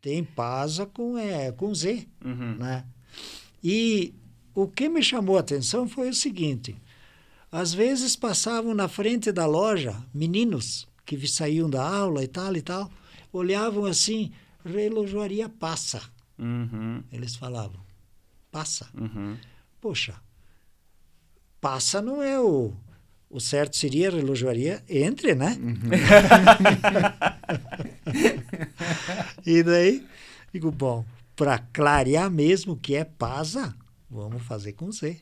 Tem Pasa com Z, Uhum. né? E o que me chamou a atenção foi o seguinte, às vezes passavam na frente da loja meninos que saíam da aula e tal, olhavam assim, relojoaria Passa, Uhum. eles falavam, Passa. Uhum. Poxa, Passa não é o certo seria relojoaria Entre, né? E daí, digo, bom, para clarear mesmo que é Pasa, vamos fazer com Z.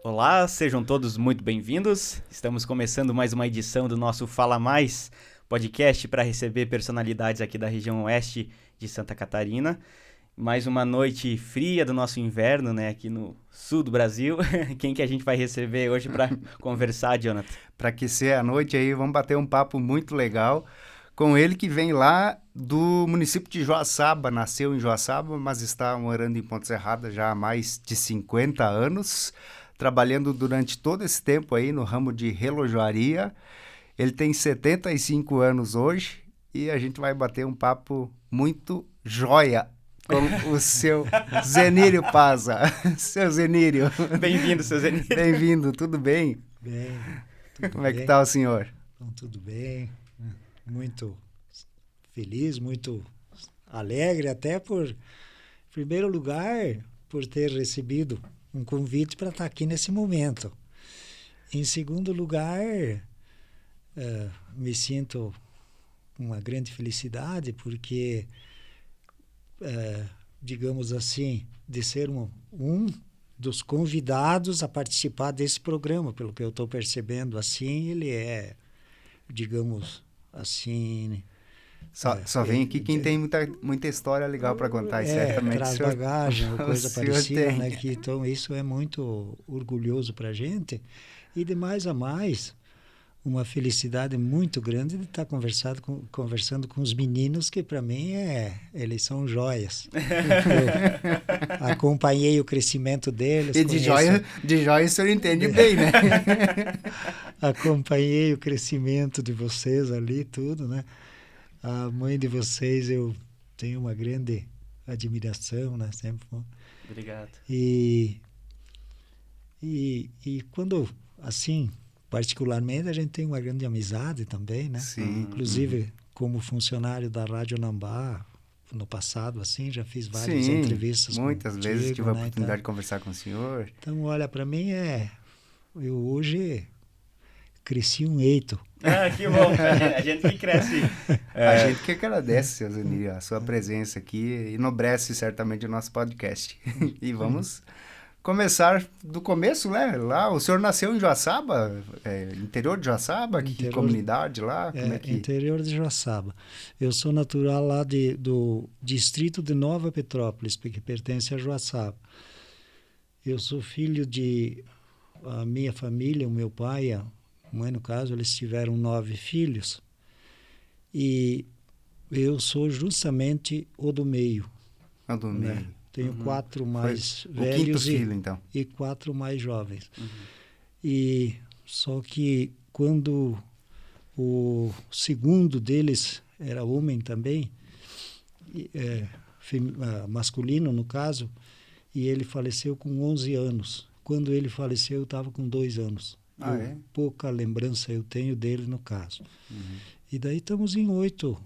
Olá, sejam todos muito bem-vindos. Estamos começando mais uma edição do nosso Fala Mais podcast para receber personalidades aqui da região oeste de Santa Catarina. Mais uma noite fria do nosso inverno, né, aqui no sul do Brasil. Quem que a gente vai receber hoje para conversar, Jonathan? Para aquecer a noite aí, vamos bater um papo muito legal com ele que vem lá do município de Joaçaba. Nasceu em Joaçaba, mas está morando em Ponte Serrada já há mais de 50 anos, trabalhando durante todo esse tempo aí no ramo de relojoaria. Ele tem 75 anos hoje e a gente vai bater um papo muito joia com o seu Zenírio Pasa. Seu Zenírio. Bem-vindo, seu Zenírio. Bem-vindo, tudo bem? Bem, tudo Como é que bem? tá o senhor? Então, tudo bem, muito feliz, muito alegre, até em primeiro lugar, por ter recebido um convite para estar aqui nesse momento. Em segundo lugar, me sinto com uma grande felicidade, porque, digamos assim, de ser um dos convidados a participar desse programa, pelo que eu estou percebendo, assim, ele é, digamos assim... Só vem aqui quem tem muita história legal para contar, e certamente traz bagagem ou coisa parecida, tem. né? Então, isso é muito orgulhoso para a gente. E de mais a mais, uma felicidade muito grande de estar conversando com os meninos, que para mim eles são joias. Eu acompanhei o crescimento deles. E de joia o senhor entende bem, né? Acompanhei o crescimento de vocês ali, tudo, né? A mãe de vocês eu tenho uma grande admiração, né? Sempre. Obrigado. E quando, assim, particularmente, a gente tem uma grande amizade também, né? Sim. Inclusive, como funcionário da Rádio Nambá, no passado, assim, já fiz várias entrevistas muitas contigo, vezes tive a né? oportunidade de conversar com o senhor. Então, olha, para mim eu hoje cresci um eito. Ah, que bom. A gente que cresce. A gente que agradece, seu Zenírio, a sua presença aqui, enobrece certamente o nosso podcast. E vamos começar do começo, né? Lá, o senhor nasceu em Joaçaba, interior de Joaçaba, que comunidade lá? Como é que... Interior de Joaçaba. Eu sou natural lá do distrito de Nova Petrópolis, que pertence a Joaçaba. Eu sou filho a minha família, o meu pai, a mãe, no caso, eles tiveram 9 filhos. E eu sou justamente o do meio. O do meio. Né? Tenho 4 mais Foi velhos o quinto filho, então. E 4 mais jovens. Uhum. E só que quando o segundo deles era homem também, masculino no caso, e ele faleceu com 11 anos. Quando ele faleceu, eu estava com 2 anos. Pouca lembrança eu tenho dele no caso. Uhum. E daí estamos em 8.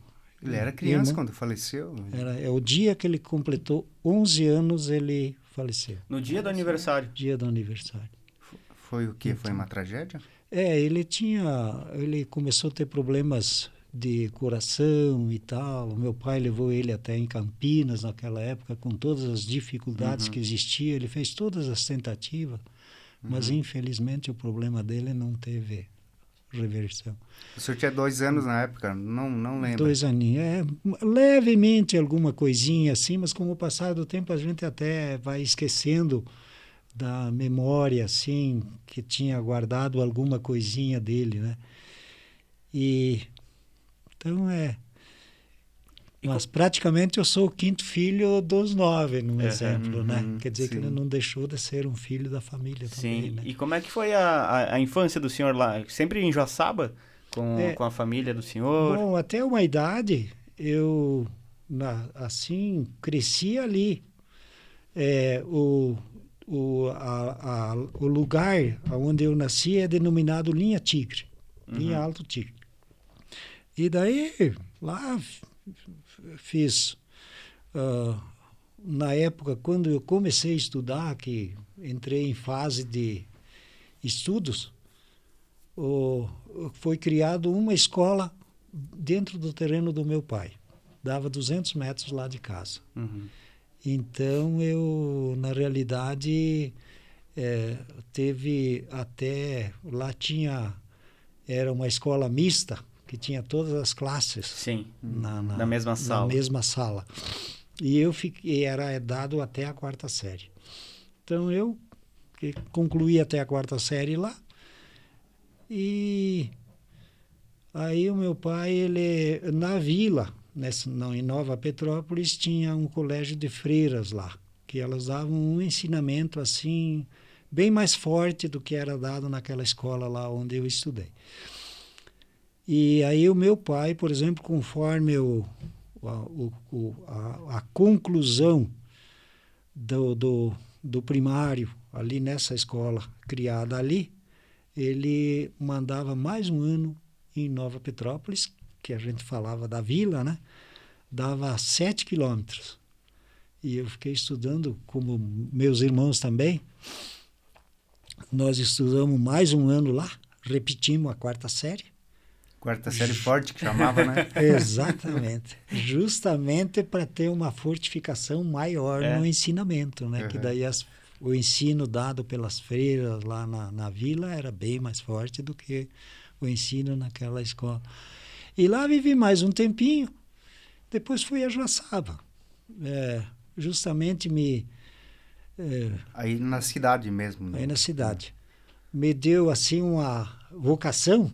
Ele era criança quando faleceu? É o dia que ele completou 11 anos, ele faleceu. No dia do aniversário? Dia do aniversário. Foi o quê? Então, foi uma tragédia? Ele começou a ter problemas de coração e tal. O meu pai levou ele até em Campinas naquela época, com todas as dificuldades que existiam. Ele fez todas as tentativas, mas infelizmente o problema dele não teve reversão. O senhor tinha 2 anos na época? Não lembro. 2 aninhos. Levemente alguma coisinha assim, mas com o passar do tempo a gente até vai esquecendo da memória, assim, que tinha guardado alguma coisinha dele, né? Então Mas praticamente eu sou o 5º filho dos 9, num exemplo, né? Quer dizer que ele não deixou de ser um filho da família também, né? E como é que foi a infância do senhor lá? Sempre em Joaçaba? com a família do senhor? Bom, até uma idade, eu, assim, cresci ali. O lugar onde eu nasci é denominado Linha Tigre, Linha Alto Tigre. E daí, lá fiz, na época, quando eu comecei a estudar, que entrei em fase de estudos, foi criado uma escola dentro do terreno do meu pai. Dava 200 metros lá de casa. Então, eu, na realidade, teve até... Lá era uma escola mista, que tinha todas as classes. Sim, na mesma sala. Na mesma sala. E eu era dado até a 4ª série. Então, eu concluí até a 4ª série lá. E aí o meu pai, na vila, em Nova Petrópolis, tinha um colégio de freiras lá, que elas davam um ensinamento assim, bem mais forte do que era dado naquela escola lá onde eu estudei. E aí o meu pai, por exemplo, conforme a conclusão do primário, ali nessa escola criada ali, ele mandava mais um ano em Nova Petrópolis, que a gente falava da vila, né? Dava 7 quilômetros. E eu fiquei estudando, como meus irmãos também. Nós estudamos mais um ano lá, repetimos a 4ª série. 4ª série forte, que chamava, né? Exatamente. Justamente para ter uma fortificação maior no ensinamento, né? Que daí o ensino dado pelas freiras lá na vila era bem mais forte do que o ensino naquela escola. E lá vivi mais um tempinho, depois fui a Joaçaba. Justamente aí na cidade mesmo. Né? Aí na cidade. Me deu assim uma vocação,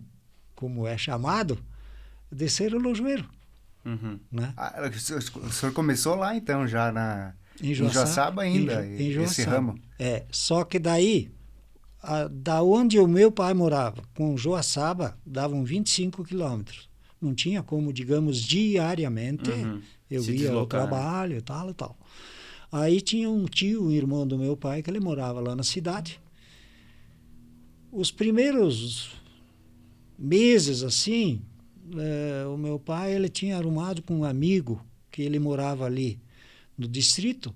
como é chamado, de ser relojoeiro. Né? O senhor começou lá então, já em Joaçaba ainda, em esse ramo? Só que daí, da onde o meu pai morava, com Joaçaba, davam 25 quilômetros. Não tinha como, digamos, diariamente, eu ia ao trabalho e tal e tal. Aí tinha um tio, um irmão do meu pai, que ele morava lá na cidade. Os primeiros meses, assim, o meu pai, ele tinha arrumado com um amigo, que ele morava ali no distrito,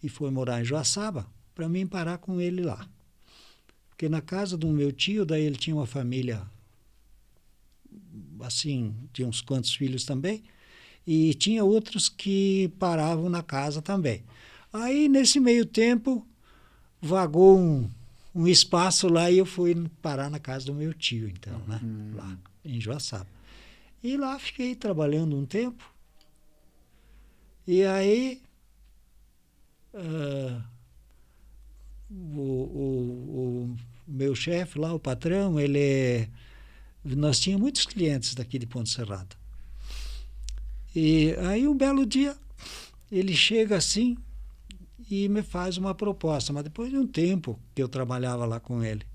e foi morar em Joaçaba, para mim parar com ele lá. Porque na casa do meu tio, daí ele tinha uma família, assim, tinha uns quantos filhos também, e tinha outros que paravam na casa também. Aí, nesse meio tempo, vagou um espaço lá e eu fui parar na casa do meu tio, então, né? Lá, em Joaçaba. E lá fiquei trabalhando um tempo. E aí, o meu chefe lá, o patrão, nós tínhamos muitos clientes daqui de Ponte Serrada. E aí, um belo dia, ele chega assim e me faz uma proposta, mas depois de um tempo que eu trabalhava lá com ele.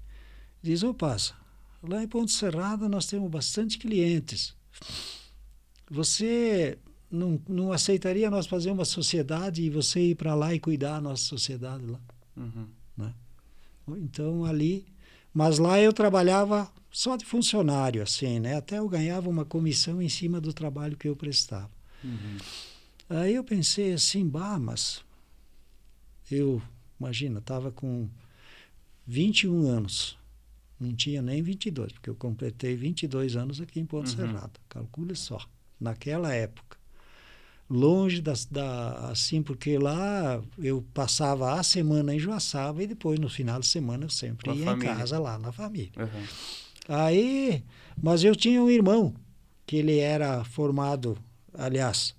Diz: ô Passa, lá em Ponte Serrada nós temos bastante clientes. Você não aceitaria nós fazer uma sociedade e você ir para lá e cuidar da nossa sociedade lá? Né? Então, ali... Mas lá eu trabalhava só de funcionário, assim, né? Até eu ganhava uma comissão em cima do trabalho que eu prestava. Aí eu pensei assim, mas eu, imagina, estava com 21 anos, não tinha nem 22, porque eu completei 22 anos aqui em Ponte Serrada, calcule só, naquela época. Longe assim, porque lá eu passava a semana em Joaçaba e depois no final de semana eu sempre ia em casa lá na família. Aí, mas eu tinha um irmão que ele era formado, aliás,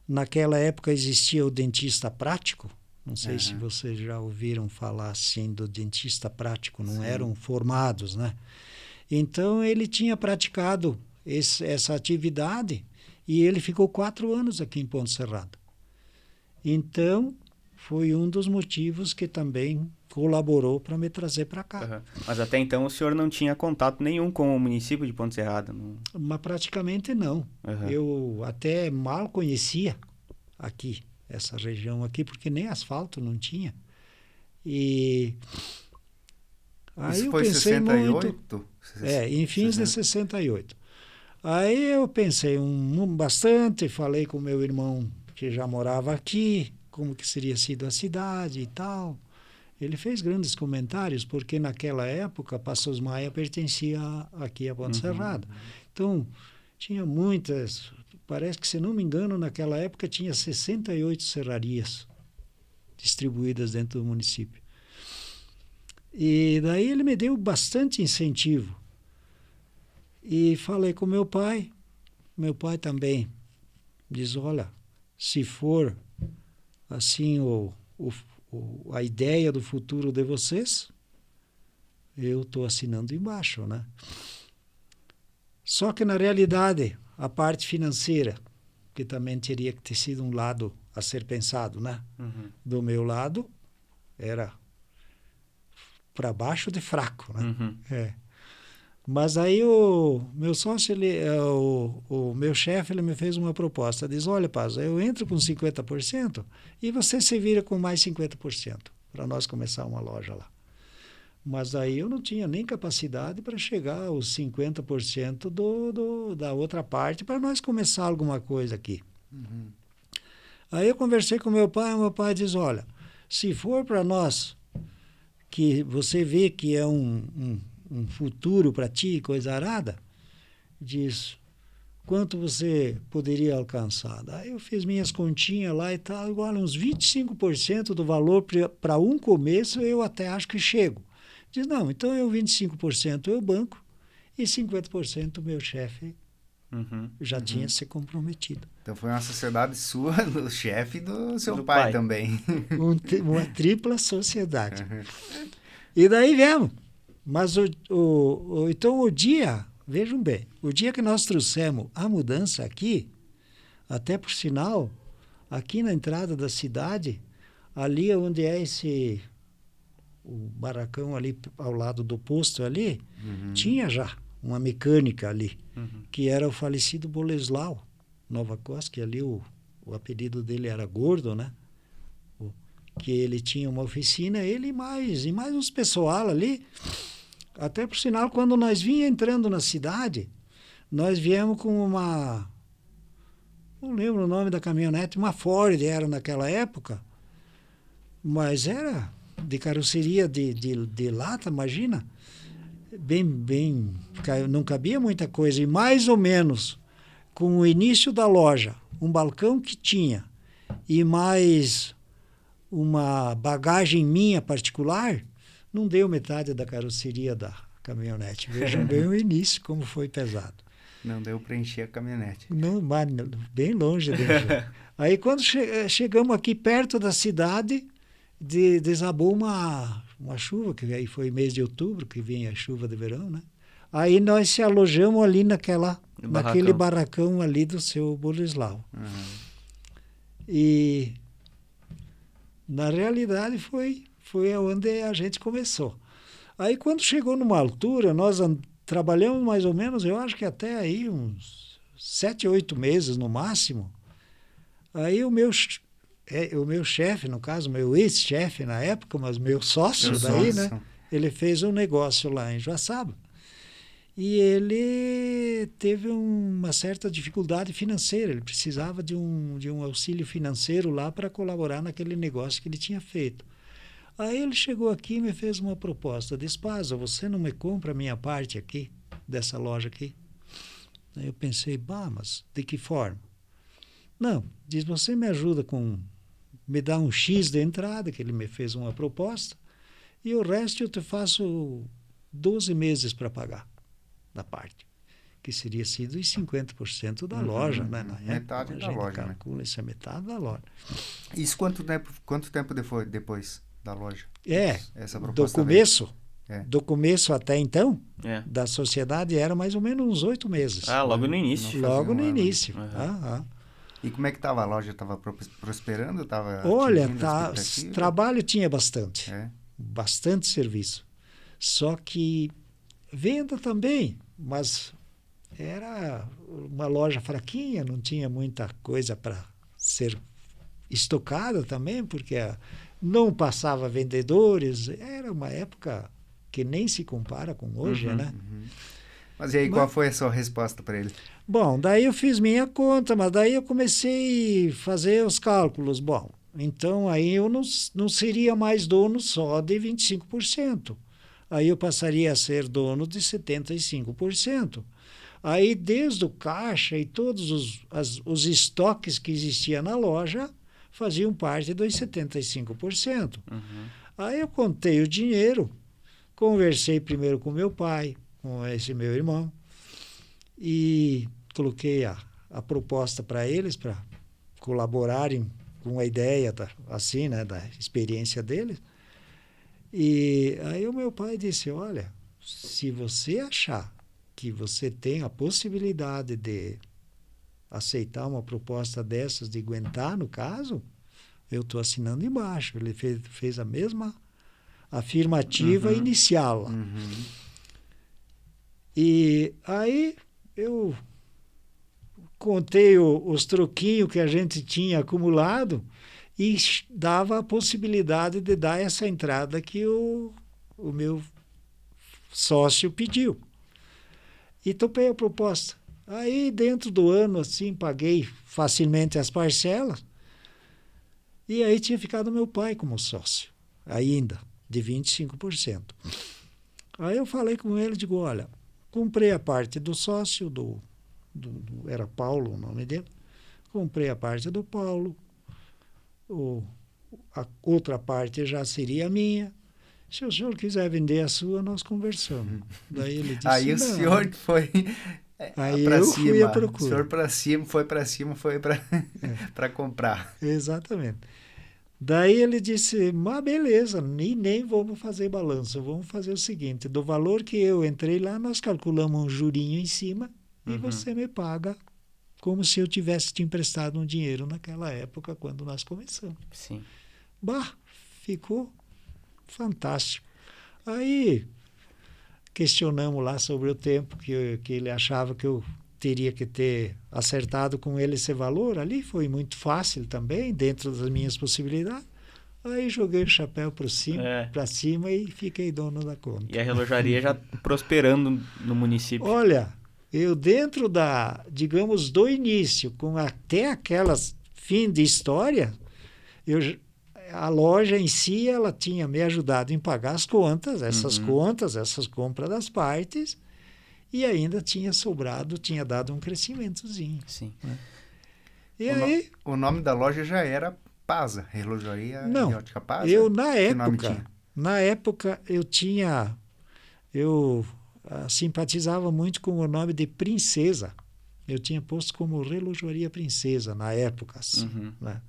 naquela época existia o dentista prático, não sei se vocês já ouviram falar assim do dentista prático, não eram formados, né? Então ele tinha praticado essa atividade e ele ficou 4 anos aqui em Ponte Serrada. Então, foi um dos motivos que também colaborou para me trazer para cá. Uhum. Mas até então o senhor não tinha contato nenhum com o município de Ponte Serrada? Não... Mas praticamente não. Uhum. Eu até mal conhecia aqui, essa região aqui, porque nem asfalto não tinha. E aí Isso eu foi pensei 68? muito... em fins de 68. Aí eu pensei bastante, falei com meu irmão que já morava aqui, como que seria sido a cidade e tal. Ele fez grandes comentários, porque naquela época Passos Maia pertencia aqui a Ponte Serrada. Então, tinha muitas, parece que, se não me engano, naquela época tinha 68 serrarias distribuídas dentro do município. E daí ele me deu bastante incentivo. E falei com meu pai também diz, olha, se for assim a ideia do futuro de vocês, eu estou assinando embaixo, né? Só que, na realidade, a parte financeira, que também teria que ter sido um lado a ser pensado, né? Do meu lado, era para baixo de fraco, né? Mas aí o meu sócio, o meu chefe, ele me fez uma proposta. Diz, olha, Paz, eu entro com 50% e você se vira com mais 50% para nós começar uma loja lá. Mas aí eu não tinha nem capacidade para chegar aos 50% da outra parte para nós começar alguma coisa aqui. Aí eu conversei com meu pai diz, olha, se for para nós, que você vê que é um futuro para ti, coisa arada, diz, quanto você poderia alcançar? Daí eu fiz minhas continhas lá e tal, igual uns 25% do valor para um começo, eu até acho que chego. Diz, não, então eu 25% eu banco e 50% o meu chefe já tinha se comprometido. Então foi uma sociedade sua, do chefe e do seu do pai também. Uma tripla sociedade. E daí viemos. Mas então o dia, vejam bem, o dia que nós trouxemos a mudança aqui, até por sinal, aqui na entrada da cidade, ali onde é o barracão ali ao lado do posto ali, tinha já uma mecânica ali, que era o falecido Boleslau Nova Costa, que ali o apelido dele era Gordo, né? Que ele tinha uma oficina, ele e mais uns pessoal ali. Até por sinal, quando nós vinha entrando na cidade, nós viemos com não lembro o nome da caminhonete, uma Ford era naquela época, mas era de carroceria de lata, imagina, bem, não cabia muita coisa, e mais ou menos com o início da loja, um balcão que tinha, e mais uma bagagem minha particular, não deu metade da carroceria da caminhonete. Vejam bem o início, como foi pesado. Não deu para encher a caminhonete. Não, mas bem longe de encher. Aí quando chegamos aqui perto da cidade, desabou uma chuva, que aí foi mês de outubro, que vinha a chuva de verão, né? Aí nós se alojamos ali naquele barracão ali do seu Bolislau. E na realidade foi onde a gente começou. Aí quando chegou numa altura, nós trabalhamos mais ou menos, eu acho que até aí uns 7, 8 meses no máximo. Aí o meu chefe, no caso, meu ex-chefe na época, mas meu sócio daí, né? Ele fez um negócio lá em Joaçaba. E ele teve uma certa dificuldade financeira, ele precisava de um auxílio financeiro lá para colaborar naquele negócio que ele tinha feito. Aí ele chegou aqui e me fez uma proposta, disse, Paz, você não me compra a minha parte aqui, dessa loja aqui? Aí eu pensei, mas de que forma? Não, diz, você me ajuda me dá um X de entrada, que ele me fez uma proposta, e o resto eu te faço 12 meses para pagar da parte, que seria sido os 50% da loja, né? Metade da loja, calcula, né? Isso é metade da loja. Isso quanto tempo depois da loja? Essa Do começo até então, da sociedade, era mais ou menos uns 8 meses. Logo no início. Logo no início. E como é que estava a loja? Estava prosperando? Olha, atingindo a expectativa? trabalho tinha bastante. É. Bastante serviço. Só que venda também, mas era uma loja fraquinha, não tinha muita coisa para ser estocada também, porque não passava vendedores. Era uma época que nem se compara com hoje, né? Mas e aí, qual foi a sua resposta para ele? Bom, daí eu fiz minha conta, mas daí eu comecei a fazer os cálculos. Bom, então aí eu não seria mais dono só de 25%. Aí eu passaria a ser dono de 75%. Aí, desde o caixa e todos os estoques que existiam na loja faziam parte dos 75%. Aí eu contei o dinheiro, conversei primeiro com meu pai, com esse meu irmão, e coloquei a proposta para eles, para colaborarem com a ideia assim, né, da experiência deles. E aí o meu pai disse, olha, se você achar que você tem a possibilidade de aceitar uma proposta dessas, de aguentar no caso, eu estou assinando embaixo. Ele fez a mesma afirmativa inicial. E aí eu contei os troquinhos que a gente tinha acumulado e dava a possibilidade de dar essa entrada que o meu sócio pediu. E topei a proposta. Aí, dentro do ano, assim, paguei facilmente as parcelas. E aí tinha ficado meu pai como sócio, ainda, de 25%. Aí eu falei com ele, digo, olha, comprei a parte do sócio, era Paulo o nome dele, comprei a parte do Paulo, a outra parte já seria minha. Se o senhor quiser vender a sua, nós conversamos. Daí ele disse, aí o senhor foi aí para eu cima. fui à procura. O senhor foi para comprar. Exatamente. Daí ele disse, mas beleza, nem vamos fazer balanço, vamos fazer o seguinte, do valor que eu entrei lá, nós calculamos um jurinho em cima e você me paga como se eu tivesse te emprestado um dinheiro naquela época, quando nós começamos. Sim. Bah, ficou fantástico. Aí questionamos lá sobre o tempo que ele achava que eu teria que ter acertado com ele esse valor. Ali foi muito fácil também, dentro das minhas possibilidades. Aí joguei o chapéu para cima e fiquei dono da conta. E a relojaria já prosperando no município. Olha, eu dentro digamos, do início, com até aquelas fim de história, a loja em si, ela tinha me ajudado em pagar as contas, essas compras das partes, e ainda tinha sobrado, tinha dado um crescimentozinho. Sim. Né? E aí... O nome da loja já era Paza, Relojaria Não, e Ótica Paza? eu na época eu simpatizava muito com o nome de Princesa. Eu tinha posto como Relojaria Princesa na época, assim, né?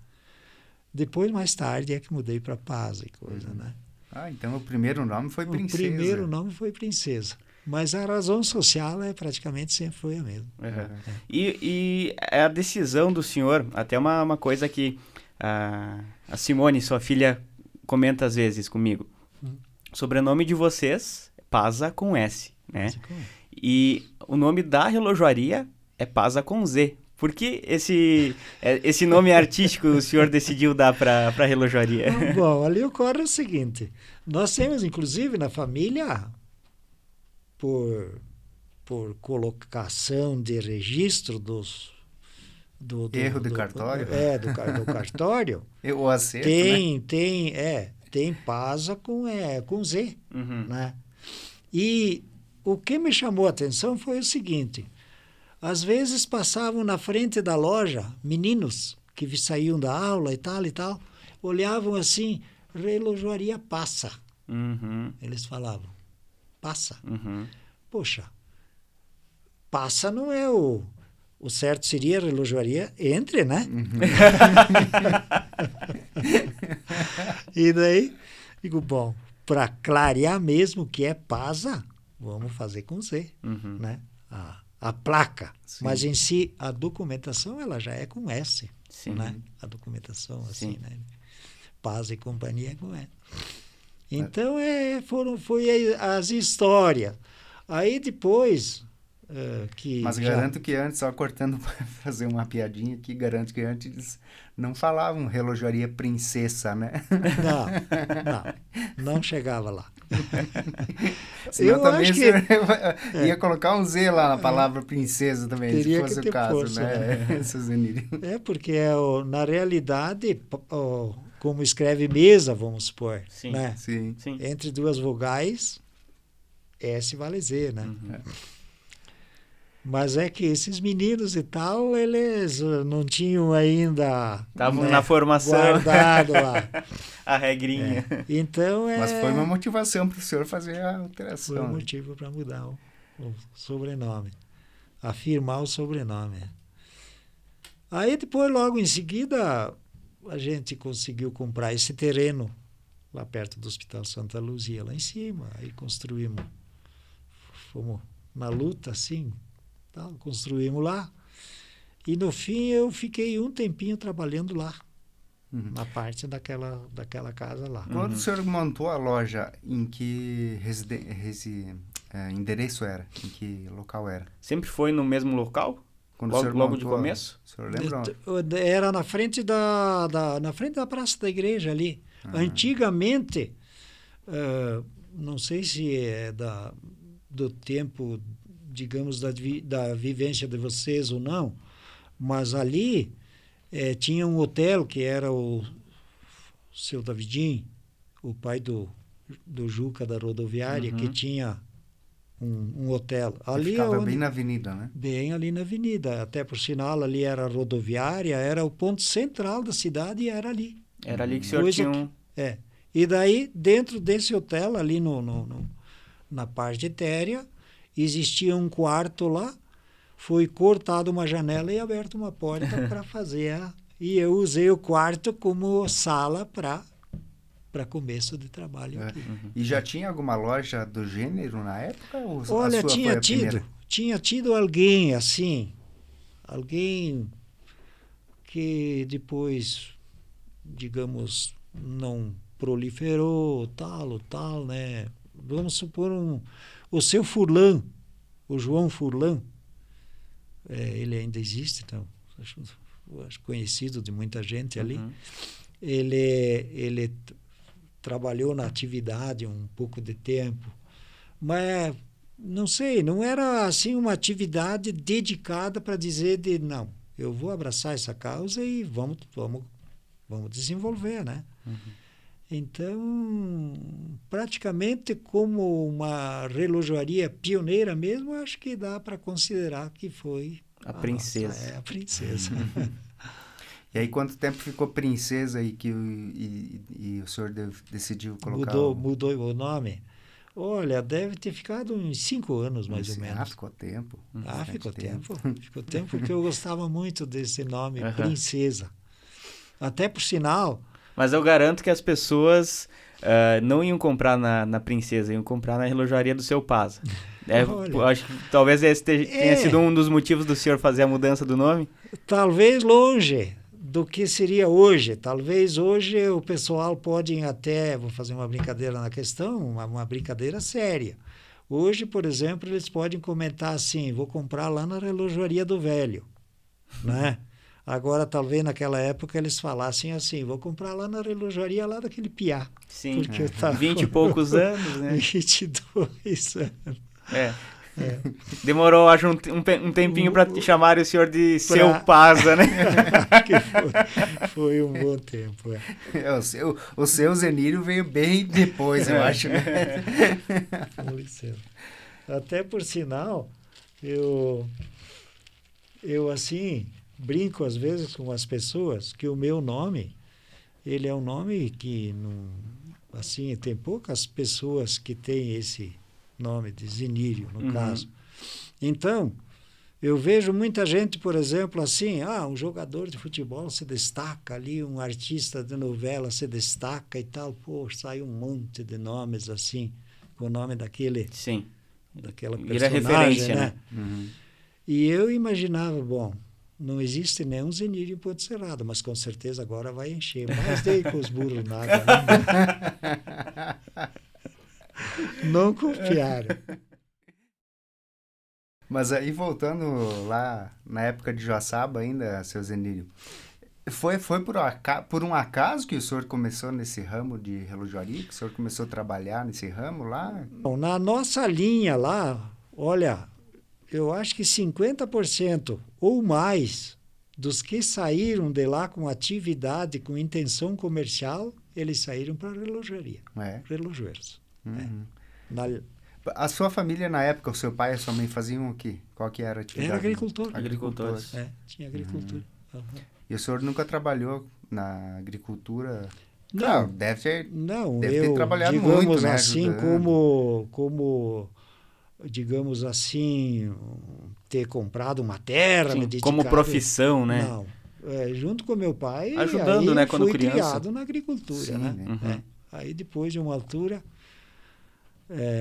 Depois, mais tarde, é que mudei para Paz e coisa, né? Ah, então o primeiro nome foi Princesa. O primeiro nome foi Princesa. Mas a razão social praticamente sempre foi a mesma. E a decisão do senhor, até uma coisa que a Simone, sua filha, comenta às vezes comigo. O sobrenome de vocês é Paza com S, né? E o nome da relojaria é Paza com Z. Por que esse nome artístico o senhor decidiu dar para a relojaria? Bom, ali ocorre o seguinte. Nós temos, inclusive, na família, por colocação de registro do erro do cartório? Do cartório. O acerto, tem Paza com Z, né? E o que me chamou a atenção foi o seguinte. Às vezes passavam na frente da loja meninos que saíam da aula e tal, olhavam assim, relojaria Passa. Eles falavam, Passa. Poxa, Passa não é o certo, seria relojaria Entre, né? E daí, digo, bom, para clarear mesmo que é Paza, vamos fazer com Z, né? a placa, Sim. mas em si a documentação ela já é com S, Sim. né? A documentação assim, Sim. né? Paz e Companhia é com S. Então foi as histórias. Aí depois que Mas garanto que antes, só cortando para fazer uma piadinha aqui, garanto que antes não falavam relojaria princesa, né? Não chegava lá. Senão Eu também acho o que senhor ia colocar um Z lá na palavra princesa também, se teria fosse que o ter caso, posto, né? Seu Zenílio. porque na realidade, como escreve mesa, vamos supor, Sim. né? Sim. Sim. Entre duas vogais, S vale Z, né? Mas é que esses meninos e tal, eles não tinham ainda Estavam na formação. Guardado lá. A regrinha. Então Mas foi uma motivação para o senhor fazer a alteração. foi o motivo para mudar o sobrenome. Afirmar o sobrenome. Aí depois, logo em seguida, a gente conseguiu comprar esse terreno lá perto do Hospital Santa Luzia, lá em cima. Aí construímos. Fomos na luta, assim. Tal, construímos lá. E no fim eu fiquei um tempinho trabalhando lá. Na parte daquela casa lá. Quando o senhor montou a loja, em que endereço era? Em que local era? Sempre foi no mesmo local? Quando Logo de começo? O senhor lembra? Era na frente na frente da Praça da Igreja ali. Antigamente, não sei se é do tempo, digamos, da vivência de vocês ou não, mas ali tinha um hotel que era o seu Davidinho, o pai do Juca da rodoviária, que tinha um hotel. Ali ficava bem na avenida, né? Bem ali na avenida. Até por sinal, ali era a rodoviária, era o ponto central da cidade e era ali. Era ali que o senhor tinha E daí, dentro desse hotel, ali na parte etérea, existia um quarto lá, foi cortada uma janela e aberta uma porta para fazer E eu usei o quarto como sala para começo de trabalho aqui. E já tinha alguma loja do gênero na época? Ou Olha, a sua foi a primeira? tinha tido alguém assim, alguém que depois, digamos, não proliferou, tal, né? Vamos supor o seu Furlan, o João Furlan, ele ainda existe, então, acho conhecido de muita gente ali. Ele trabalhou na atividade um pouco de tempo, mas não sei, não era assim uma atividade dedicada para dizer não, eu vou abraçar essa causa e vamos desenvolver, né? Então, praticamente como uma relojoaria pioneira mesmo, acho que dá para considerar que foi a princesa. A princesa. E aí, quanto tempo ficou princesa e o senhor decidiu colocar... Mudou o nome? Olha, deve ter ficado uns 5 anos, mais ou menos. ficou tempo. Ficou tempo. Ficou tempo porque eu gostava muito desse nome, princesa. Até por sinal... Mas eu garanto que as pessoas não iam comprar na princesa, iam comprar na relojaria do seu Paza. Acho que talvez esse tenha sido um dos motivos do senhor fazer a mudança do nome. Talvez longe do que seria hoje. Talvez hoje o pessoal pode até, vou fazer uma brincadeira na questão, uma brincadeira séria. Hoje, por exemplo, eles podem comentar assim, vou comprar lá na relojaria do velho, né? Agora, talvez naquela época eles falassem assim, vou comprar lá na relojaria lá daquele piá. Sim, 20 e poucos anos, né? 22 anos. Demorou, acho, um tempinho para chamar o senhor de seu Paza, né? Foi um bom tempo. O seu Zenílio veio bem depois, eu acho. Né? Com licença. Até por sinal, eu assim... brinco às vezes com as pessoas que o meu nome, ele é um nome que não, assim, tem poucas pessoas que têm esse nome de Zenílio, no caso. Então, eu vejo muita gente, por exemplo, assim, um jogador de futebol se destaca ali, um artista de novela se destaca e tal, sai um monte de nomes assim, com o nome daquela Vira personagem, referência, né? E eu imaginava, bom, não existe nenhum Zenírio em Ponte Serrada, mas com certeza agora vai encher. Mas daí com os burros nada. Não confiaram. Mas aí, voltando lá na época de Joaçaba ainda, seu Zenírio, foi por um acaso que o senhor começou nesse ramo de relojoaria, que o senhor começou a trabalhar nesse ramo lá? Bom, na nossa linha lá, olha, eu acho que 50% ou mais dos que saíram de lá com atividade, com intenção comercial, eles saíram para a relojoaria. Relojoeiros. Uhum. Na, A sua família na época, o seu pai e a sua mãe faziam o quê? Qual que era a atividade? Era agricultor. Agricultores. Tinha agricultura. Uhum. E o senhor nunca trabalhou na agricultura? Não, Claro, deve ter trabalhado digamos muito, né? assim, Ajudando. como, digamos assim, ter comprado uma terra, me Sim, dedicado. como profissão, né? Não. Junto com meu pai, ajudando, aí né, eu quando fui criança. criado na agricultura, Sim, né? né? Aí depois de uma altura,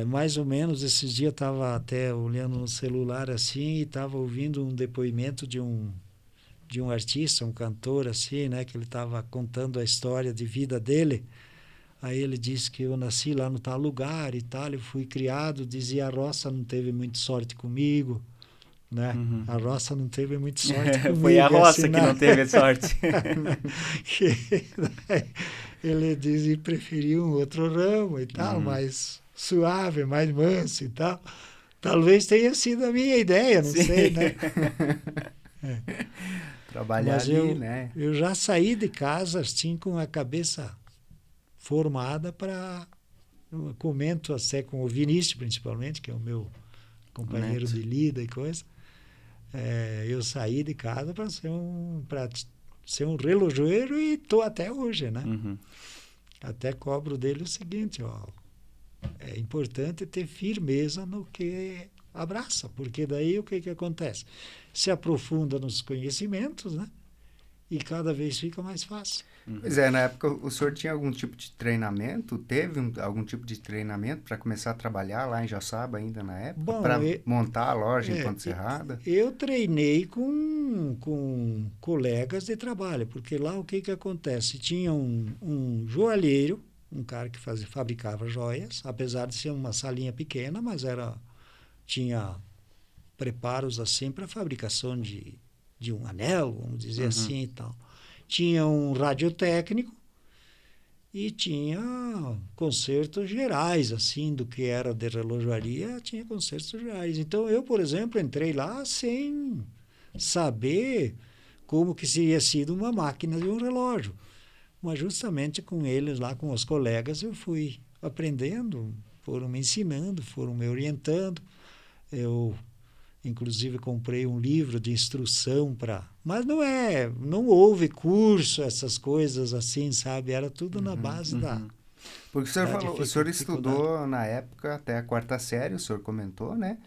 mais ou menos, esses dias estava até olhando no celular assim e estava ouvindo um depoimento de um artista, um cantor assim, né, que ele estava contando a história de vida dele. Aí ele disse que eu nasci lá no tal lugar e tal, eu fui criado, dizia a roça não teve muita sorte comigo, né? Uhum. A roça não teve muita sorte comigo. Foi a roça assim, que não teve sorte. Ele dizia que preferia um outro ramo e tal, mais suave, mais manso e tal. Talvez tenha sido a minha ideia, não sei, né? Trabalhar Mas ali, né? eu já saí de casa assim com a cabeça formada para... Eu comento até com o Vinícius, principalmente, que é o meu companheiro Neto. de lida e coisa. Eu saí de casa para ser um relojoeiro e estou até hoje, né? Uhum. Até cobro dele o seguinte, ó, é importante ter firmeza no que abraça, porque daí o que acontece? Se aprofunda nos conhecimentos, né? E cada vez fica mais fácil. Pois é, na época o senhor tinha algum tipo de treinamento? Teve algum tipo de treinamento para começar a trabalhar lá em Joaçaba ainda na época? Para montar a loja em Ponte Serrada? Eu treinei com colegas de trabalho, porque lá o que acontece? Tinha um joalheiro, um cara que fabricava joias, apesar de ser uma salinha pequena, mas tinha preparos assim para fabricação de um anel, vamos dizer assim e tal. Tinha um radiotécnico e tinha concertos gerais, assim, do que era de relojoaria, tinha concertos gerais. Então, eu, por exemplo, entrei lá sem saber como que seria sido uma máquina de um relógio. Mas justamente com eles lá, com os colegas, eu fui aprendendo, foram me ensinando, foram me orientando. Eu, inclusive, comprei um livro de instrução para... Mas não houve curso, essas coisas assim, sabe? Era tudo na base da... Porque o senhor falou, o senhor estudou na época até a 4ª série, o senhor comentou, né?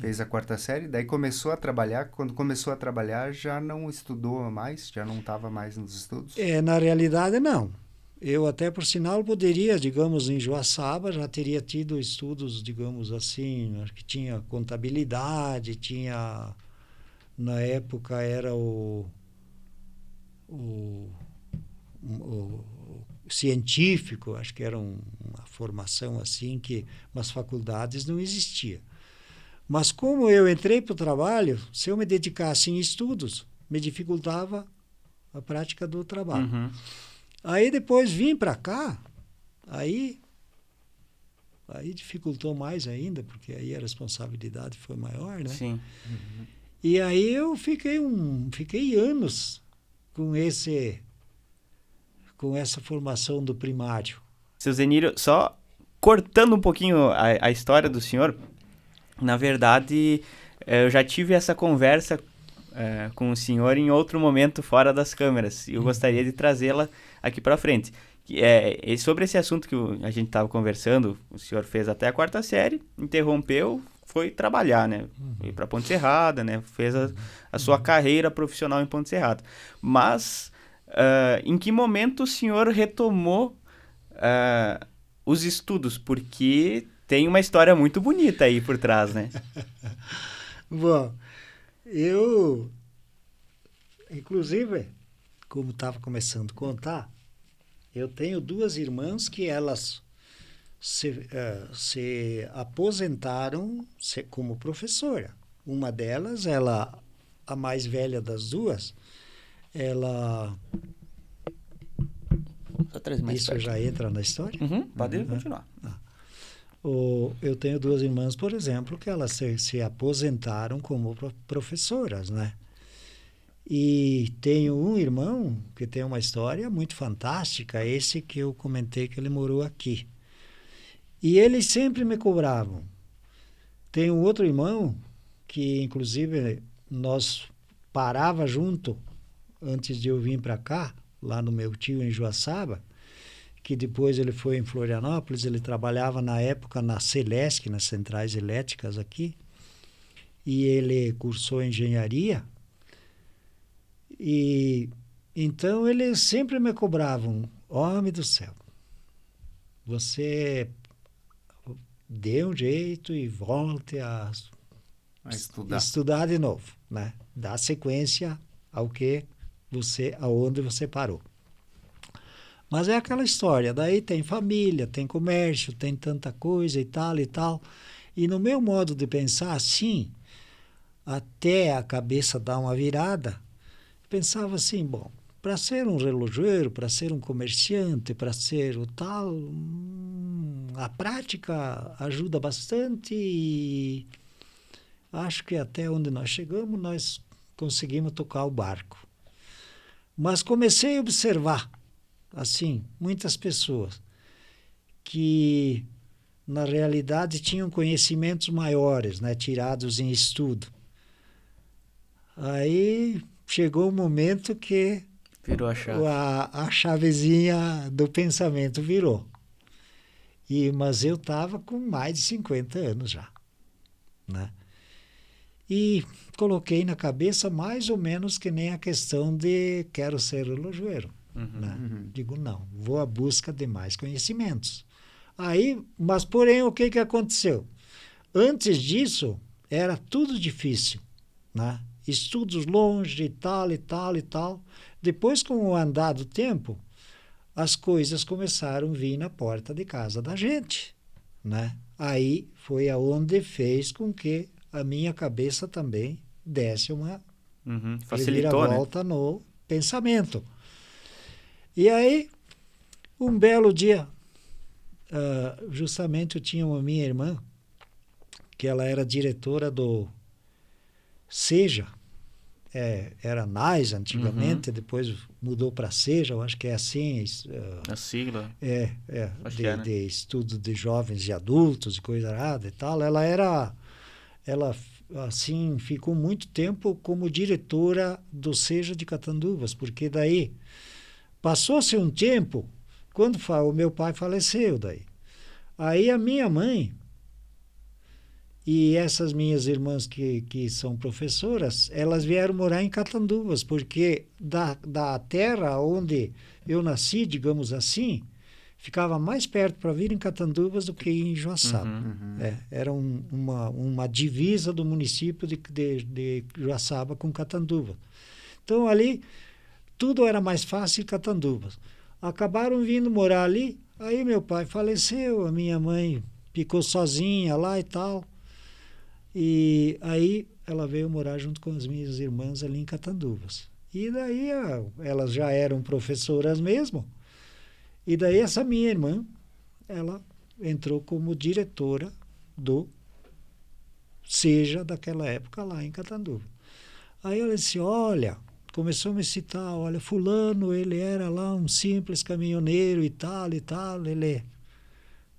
Fez a 4ª série, daí começou a trabalhar. Quando começou a trabalhar, já não estudou mais? Já não estava mais nos estudos? Na realidade, não. Eu até, por sinal, poderia, digamos, em Joaçaba, já teria tido estudos, digamos assim, acho que tinha contabilidade, tinha... Na época era o científico, acho que era uma formação assim, que nas faculdades não existia. Mas como eu entrei para o trabalho, se eu me dedicasse em estudos, me dificultava a prática do trabalho. Aí depois vim para cá, aí dificultou mais ainda, porque aí a responsabilidade foi maior, né? Sim. E aí eu fiquei anos com essa formação do primário. Seu Zenírio, só cortando um pouquinho a história do senhor, na verdade, eu já tive essa conversa com o senhor em outro momento fora das câmeras, e eu gostaria de trazê-la aqui para frente. Sobre esse assunto que a gente estava conversando, o senhor fez até a 4ª série, interrompeu, foi trabalhar, né? Foi para Ponte Serrada, né? Fez a sua carreira profissional em Ponte Serrada. Mas em que momento o senhor retomou os estudos? Porque tem uma história muito bonita aí por trás, né? Bom, Eu, inclusive, como estava começando a contar, eu tenho duas irmãs que elas se aposentaram como professora. Uma delas, ela, a mais velha das duas, ela... Isso já entra na história? Pode continuar. Eu tenho duas irmãs, por exemplo, que elas se aposentaram como professoras, né? E tenho um irmão que tem uma história muito fantástica, esse que eu comentei que ele morou aqui. E eles sempre me cobravam. Tem um outro irmão que, inclusive, nós parava junto antes de eu vir para cá, lá no meu tio em Joaçaba, que depois ele foi em Florianópolis, ele trabalhava na época na Celesc, nas centrais elétricas aqui, e ele cursou engenharia. E então eles sempre me cobravam: homem do céu, você dê um jeito e volte a estudar de novo, né? Dá sequência ao que aonde você parou. Mas é aquela história, daí tem família, tem comércio, tem tanta coisa e tal e tal. E no meu modo de pensar assim, até a cabeça dar uma virada, pensava assim, bom, para ser um relojoeiro, para ser um comerciante, para ser o tal, a prática ajuda bastante e acho que até onde nós chegamos, nós conseguimos tocar o barco. Mas comecei a observar, assim, muitas pessoas que, na realidade, tinham conhecimentos maiores, né, tirados em estudo. Aí chegou o momento que virou a chave. A chavezinha do pensamento virou. Mas eu estava com mais de 50 anos já, né? E coloquei na cabeça mais ou menos que nem a questão de quero ser relojoeiro. Né? Digo, não, vou à busca de mais conhecimentos. Mas porém, o que aconteceu? Antes disso, era tudo difícil, né? Estudos longe e tal, e tal, e tal. Depois, com o andar do tempo, as coisas começaram a vir na porta de casa da gente, né? Aí foi aonde fez com que a minha cabeça também desse uma reviravolta, né, no pensamento. E aí, um belo dia, justamente eu tinha uma minha irmã, que ela era diretora do Seja, era NAS antigamente, depois mudou para Seja, eu acho que é assim. A sigla. De estudo de jovens e adultos e coisa errada e tal. Ela assim, ficou muito tempo como diretora do Seja de Catanduvas, porque daí passou-se um tempo, quando o meu pai faleceu daí. Aí a minha mãe e essas minhas irmãs que são professoras, elas vieram morar em Catanduvas, porque da terra onde eu nasci, digamos assim, ficava mais perto para vir em Catanduvas do que em Joaçaba. Era uma divisa do município de Joaçaba com Catanduvas. Então ali tudo era mais fácil em Catanduvas. Acabaram vindo morar ali, aí meu pai faleceu, a minha mãe ficou sozinha lá e tal. E aí ela veio morar junto com as minhas irmãs ali em Catanduvas. E daí elas já eram professoras mesmo. E daí essa minha irmã, ela entrou como diretora do Seja daquela época lá em Catanduvas. Aí ela disse, olha, começou a me citar, olha, fulano, ele era lá um simples caminhoneiro e tal, ele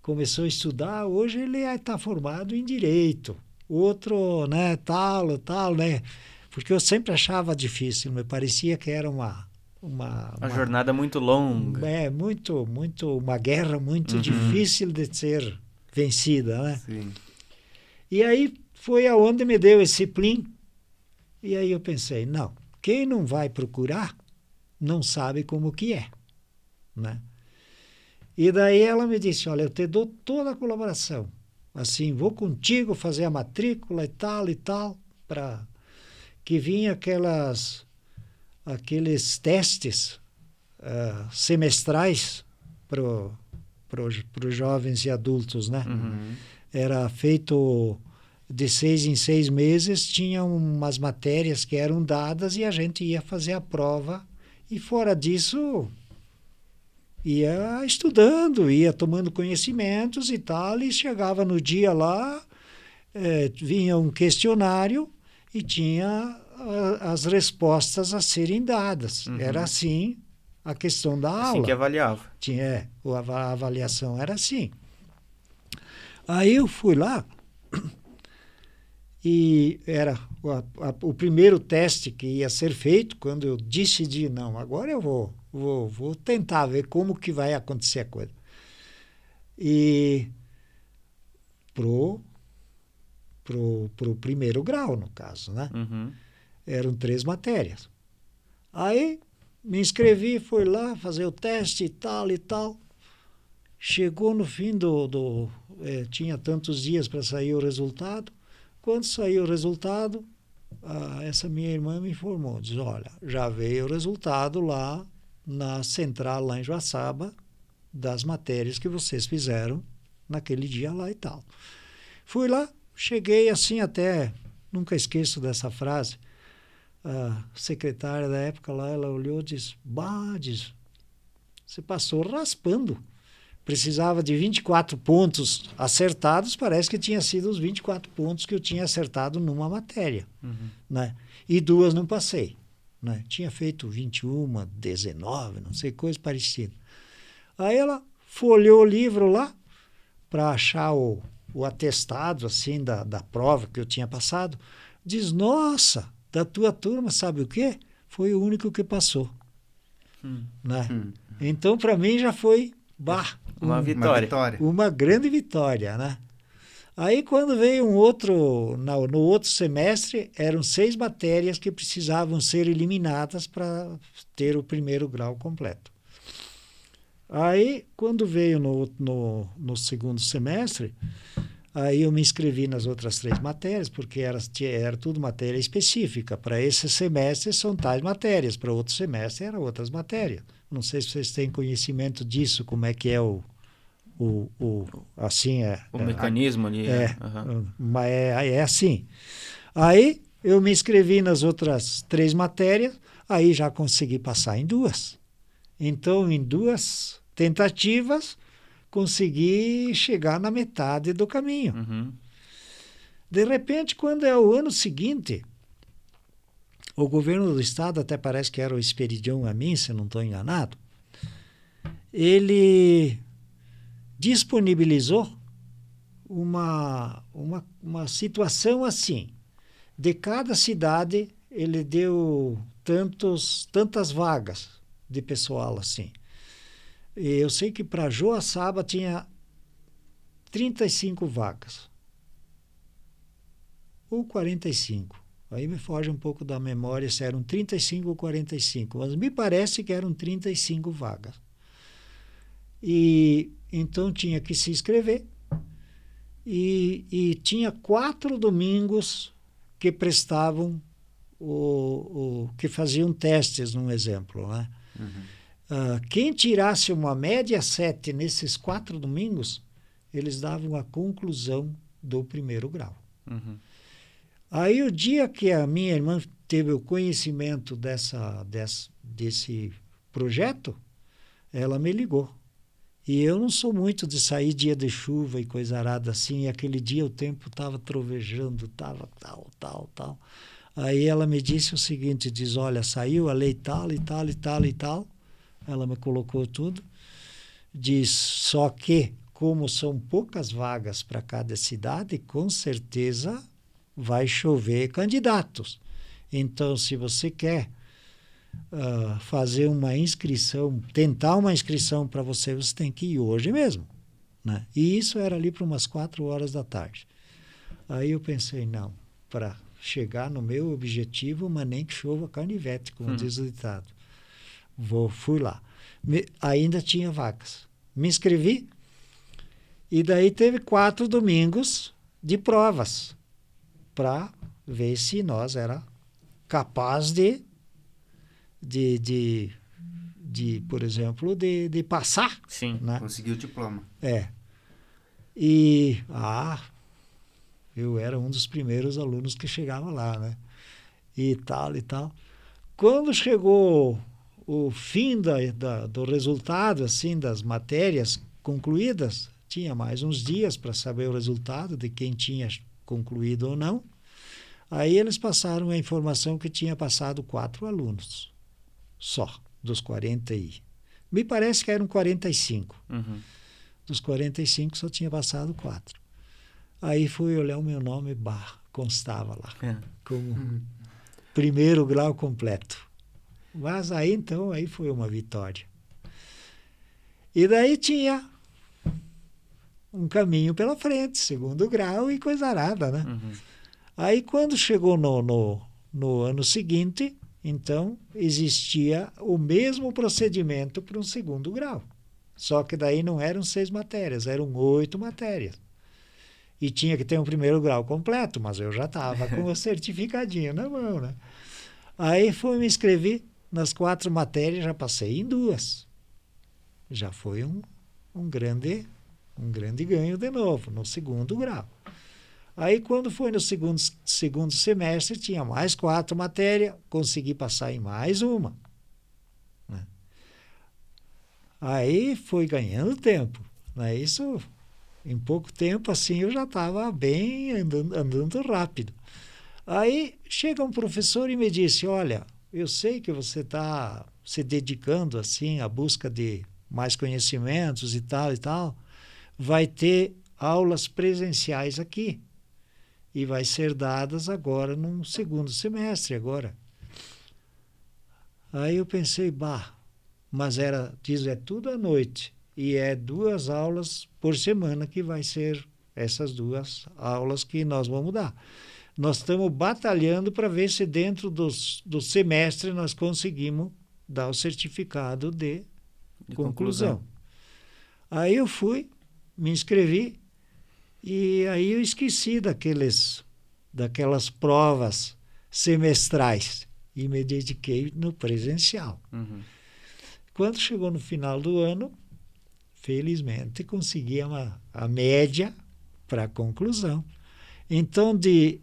começou a estudar, hoje ele está formado em Direito. Outro, né, tal, né? Porque eu sempre achava difícil, me parecia que era uma jornada muito longa. Uma guerra muito difícil de ser vencida, né? Sim. E aí foi aonde me deu esse plim. E aí eu pensei, não, quem não vai procurar não sabe como que é, né? E daí ela me disse, olha, eu te dou toda a colaboração. Assim, vou contigo fazer a matrícula e tal, para que vinha aqueles testes semestrais para os jovens e adultos, né? Era feito de 6 em 6 meses, tinha umas matérias que eram dadas e a gente ia fazer a prova. E fora disso, ia estudando, ia tomando conhecimentos e tal, e chegava no dia lá, vinha um questionário e tinha as respostas a serem dadas. Era assim a questão da aula. Assim que avaliava. A avaliação era assim. Aí eu fui lá e era o primeiro teste que ia ser feito quando eu decidi, não, agora eu vou tentar ver como que vai acontecer a coisa. E pro primeiro grau, no caso, né? Eram 3 matérias. Aí me inscrevi, fui lá fazer o teste e tal e tal. Chegou no fim tinha tantos dias para sair o resultado. Quando saiu o resultado, essa minha irmã me informou, diz, olha, já veio o resultado lá na central, lá em Joaçaba, das matérias que vocês fizeram naquele dia lá e tal. Fui lá, cheguei assim até, nunca esqueço dessa frase, a secretária da época lá, ela olhou e disse, você passou raspando. Precisava de 24 pontos acertados, parece que tinha sido os 24 pontos que eu tinha acertado numa matéria. Né? E 2 não passei. Né? Tinha feito 21, 19, não sei, coisa parecida. Aí ela folheou o livro lá para achar o atestado assim, da prova que eu tinha passado. Diz, nossa, da tua turma, sabe o quê? Foi o único que passou. Né? Então, para mim, já foi... Uma vitória. Uma grande vitória, né? Aí, quando veio no outro semestre, eram 6 matérias que precisavam ser eliminadas para ter o primeiro grau completo. Aí, quando veio no segundo semestre, aí eu me inscrevi nas outras 3 matérias, porque era tudo matéria específica. Para esse semestre são tais matérias, para outro semestre eram outras matérias. Não sei se vocês têm conhecimento disso, como é que é o mecanismo ali. Mas é assim. Aí eu me inscrevi nas outras 3 matérias, aí já consegui passar em 2. Então, em 2 tentativas, consegui chegar na metade do caminho. De repente, quando é o ano seguinte, o governo do estado, até parece que era o Esperidião Amin, se não estou enganado, ele disponibilizou uma situação assim. De cada cidade, ele deu tantas vagas de pessoal assim. E eu sei que para Joaçaba tinha 35 vagas. Ou 45. Aí me foge um pouco da memória se eram 35 ou 45, mas me parece que eram 35 vagas. E então tinha que se inscrever e tinha 4 domingos que prestavam que faziam testes, num exemplo, né? Quem tirasse uma média 7 nesses 4 domingos, eles davam a conclusão do primeiro grau. Aí o dia que a minha irmã teve o conhecimento desse projeto, ela me ligou. E eu não sou muito de sair dia de chuva e coisa arada assim, e aquele dia o tempo estava trovejando, estava tal. Aí ela me disse o seguinte, diz, olha, saiu a lei tal e tal e tal e tal, ela me colocou tudo, diz, só que como são poucas vagas para cada cidade, com certeza vai chover candidatos. Então, se você quer fazer uma inscrição, tentar uma inscrição para você, você tem que ir hoje mesmo. Né? E isso era ali para umas 4 horas da tarde. Aí eu pensei, não, para chegar no meu objetivo, mas nem que chova canivete, como diz o ditado. Fui lá. Ainda tinha vagas. Me inscrevi e daí teve 4 domingos de provas para ver se nós era capaz por exemplo, de passar. Sim. Né? Conseguiu o diploma. E eu era um dos primeiros alunos que chegava lá, né? E tal, e tal. Quando chegou o fim do resultado, assim, das matérias concluídas, tinha mais uns dias para saber o resultado de quem tinha concluído ou não. Aí eles passaram a informação que tinha passado 4 alunos, só, dos 40 e... Me parece que eram 45. Uhum. Dos 45 só tinha passado 4. Aí fui olhar o meu nome, constava lá, como primeiro grau completo. Mas aí então, aí foi uma vitória. E daí tinha um caminho pela frente, segundo grau e coisa arada, né? Uhum. Aí quando chegou no ano seguinte, então existia o mesmo procedimento para um segundo grau. Só que daí não eram 6 matérias, eram 8 matérias. E tinha que ter um primeiro grau completo, mas eu já estava com o certificadinho na mão, né? Aí me inscrevi nas 4 matérias, já passei em 2. Já foi um grande ganho de novo, no segundo grau. Aí, quando foi no segundo semestre, tinha mais 4 matérias, consegui passar em mais uma. Né? Aí foi ganhando tempo. Né? Isso, em pouco tempo, assim, eu já estava bem andando rápido. Aí chega um professor e me disse, olha, eu sei que você está se dedicando assim à busca de mais conhecimentos e tal, vai ter aulas presenciais aqui e vai ser dadas agora num segundo semestre agora. Aí eu pensei, mas é tudo à noite e é 2 aulas por semana que vai ser essas 2 aulas que nós vamos dar. Nós estamos batalhando para ver se dentro do semestre nós conseguimos dar o certificado de conclusão. Aí eu fui, me inscrevi e aí eu esqueci daquelas provas semestrais e me dediquei no presencial. Uhum. Quando chegou no final do ano, felizmente consegui a média para a conclusão. Então, de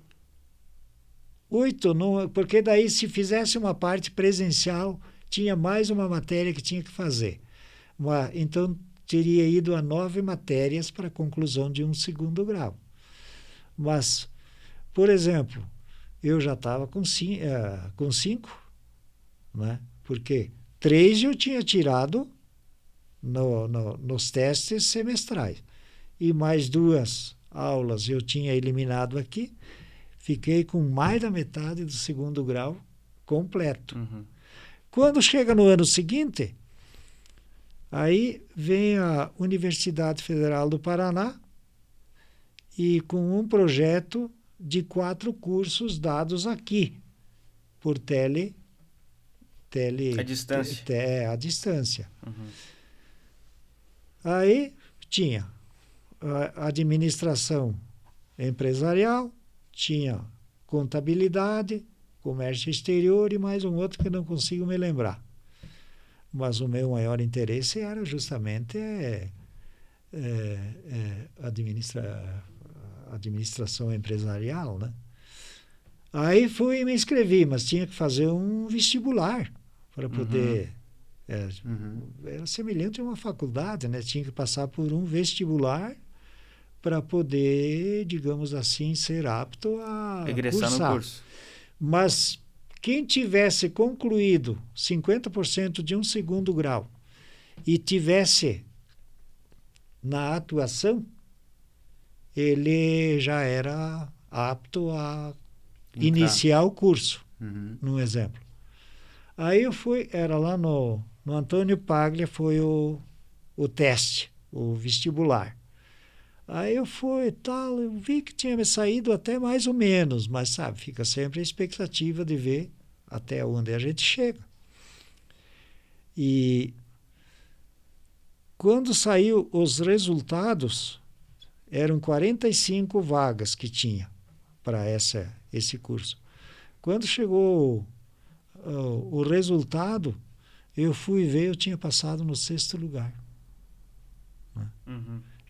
8, porque daí se fizesse uma parte presencial, tinha mais uma matéria que tinha que fazer. Então, teria ido a 9 matérias para a conclusão de um segundo grau. Mas, por exemplo, eu já estava com 5, né? Porque 3 eu tinha tirado nos testes semestrais. E mais 2 aulas eu tinha eliminado aqui. Fiquei com mais da metade do segundo grau completo. Uhum. Quando chega no ano seguinte, aí vem a Universidade Federal do Paraná e com um projeto de 4 cursos dados aqui, por à distância. À distância. Uhum. Aí tinha a administração empresarial, tinha contabilidade, comércio exterior e mais um outro que não consigo me lembrar. Mas o meu maior interesse era justamente administração empresarial, né? Aí fui e me inscrevi, mas tinha que fazer um vestibular para poder... Era semelhante a uma faculdade, né? Tinha que passar por um vestibular para poder, digamos assim, ser apto a regressar cursar. no curso. Mas quem tivesse concluído 50% de um segundo grau e tivesse na atuação, ele já era apto a iniciar o curso, num exemplo. Aí eu fui, era lá no Antônio Paglia, foi o teste, o vestibular. Aí eu fui e tal, eu vi que tinha me saído até mais ou menos, mas sabe, fica sempre a expectativa de ver até onde a gente chega. E quando saiu os resultados, eram 45 vagas que tinha para esse curso. Quando chegou o resultado, eu fui ver, eu tinha passado no 6º lugar. Né?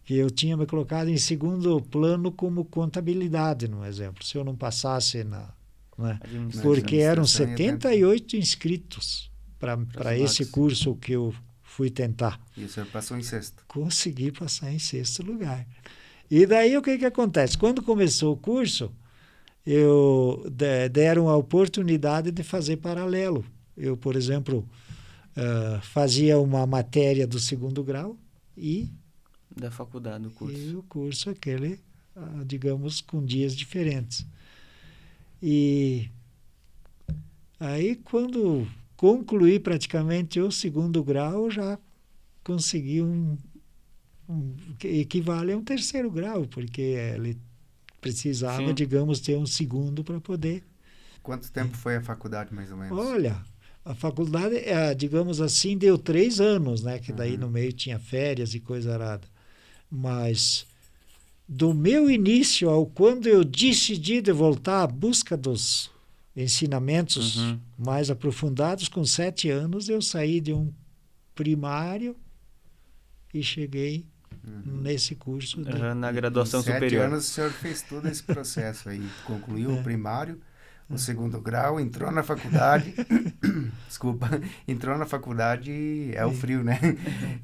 Que eu tinha me colocado em segundo plano como contabilidade, no exemplo. Se eu não passasse né? Porque eram 78 inscritos para esse curso que eu fui tentar. E o senhor passou em 6º? Consegui passar em 6º lugar. E daí o que acontece? Quando começou o curso, deram a oportunidade de fazer paralelo. Eu, por exemplo, fazia uma matéria do 2º grau e da faculdade, do curso. E o curso aquele, digamos, com dias diferentes. E aí, quando concluí praticamente o 2º grau, já consegui que equivale a um 3º grau, porque ele precisava, Sim. digamos, ter um 2º para poder. Quanto tempo foi a faculdade, mais ou menos? Olha, a faculdade, digamos assim, deu 3 anos, né? Que daí no meio tinha férias e coisa arada. Mas do meu início ao quando eu decidi de voltar à busca dos ensinamentos mais aprofundados, com 7 anos, eu saí de um primário e cheguei nesse curso. Na graduação superior. 7 anos o senhor fez todo esse processo aí. Concluiu o primário, o 2º grau, entrou na faculdade. Desculpa, entrou na faculdade, é o frio, né?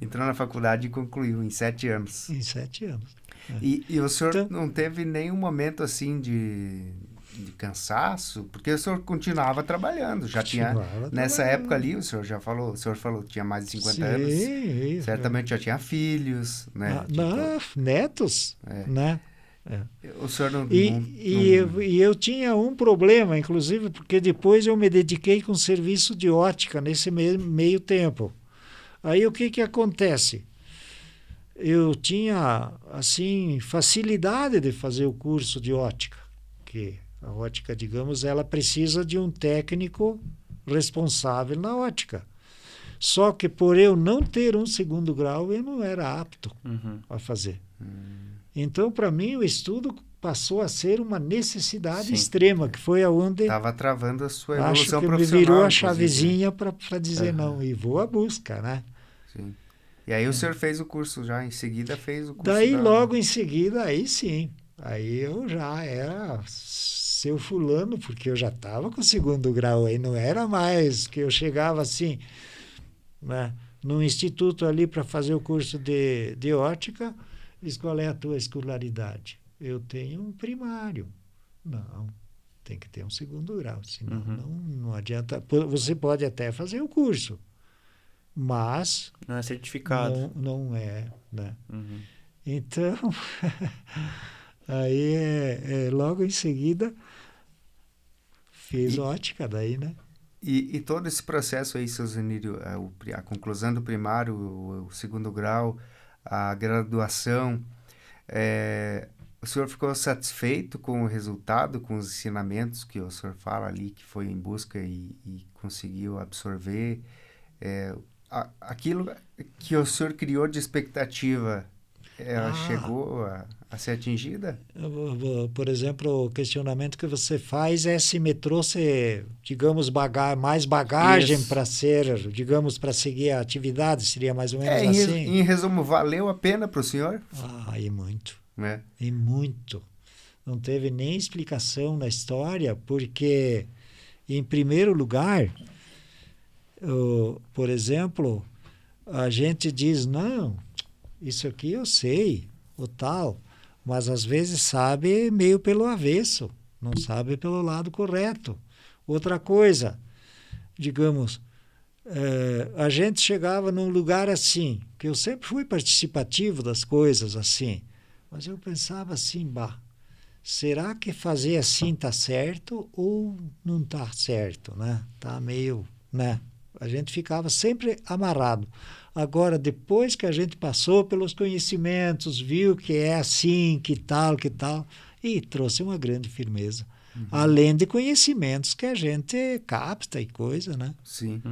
Entrou na faculdade e concluiu em 7 anos. Em 7 anos. E o senhor não teve nenhum momento assim de cansaço? Porque o senhor continuava trabalhando, nessa época ali, o senhor falou, tinha mais de 50 anos, certamente já tinha filhos, né? Netos, né? O senhor não... E eu tinha um problema, inclusive, porque depois eu me dediquei com serviço de ótica nesse meio tempo. Aí o que acontece? Eu tinha, assim, facilidade de fazer o curso de ótica, que a ótica, digamos, ela precisa de um técnico responsável na ótica. Só que por eu não ter um 2º grau, eu não era apto a fazer. Então, para mim, o estudo passou a ser uma necessidade extrema, que foi aonde... Estava travando a sua evolução profissional. Acho que me virou a chavezinha para dizer não, e vou à busca, né? Sim. E aí o senhor fez o curso já, em seguida fez o curso Daí, logo em seguida, aí sim. Aí eu já era seu fulano, porque eu já estava com o 2º grau, aí não era mais que eu chegava assim, né, no instituto ali para fazer o curso de ótica, diz qual é a tua escolaridade? Eu tenho um primário. Não, tem que ter um 2º grau, senão não adianta. Você pode até fazer o curso, mas... Não é certificado. Não é, né? Então, aí logo em seguida fez ótica daí, né? E todo esse processo aí, seu Zenírio, a conclusão do primário, o 2º grau, a graduação, o senhor ficou satisfeito com o resultado, com os ensinamentos que o senhor fala ali, que foi em busca e conseguiu absorver? Aquilo que o senhor criou de expectativa, ela chegou a ser atingida? Por exemplo, o questionamento que você faz é se me trouxe, digamos, mais bagagem para ser, digamos, para seguir a atividade, seria mais ou menos assim? Em resumo, valeu a pena para o senhor? E muito. E muito. Não teve nem explicação na história, porque, em primeiro lugar... por exemplo, a gente diz, não, isso aqui eu sei, o tal, mas às vezes sabe meio pelo avesso, não sabe pelo lado correto. Outra coisa, digamos, a gente chegava num lugar assim, que eu sempre fui participativo das coisas assim, mas eu pensava assim, será que fazer assim está certo ou não está certo, né? Está meio, né? A gente ficava sempre amarrado. Agora, depois que a gente passou pelos conhecimentos, viu que é assim, que tal, e trouxe uma grande firmeza. Além de conhecimentos que a gente capta e coisa, né? Sim.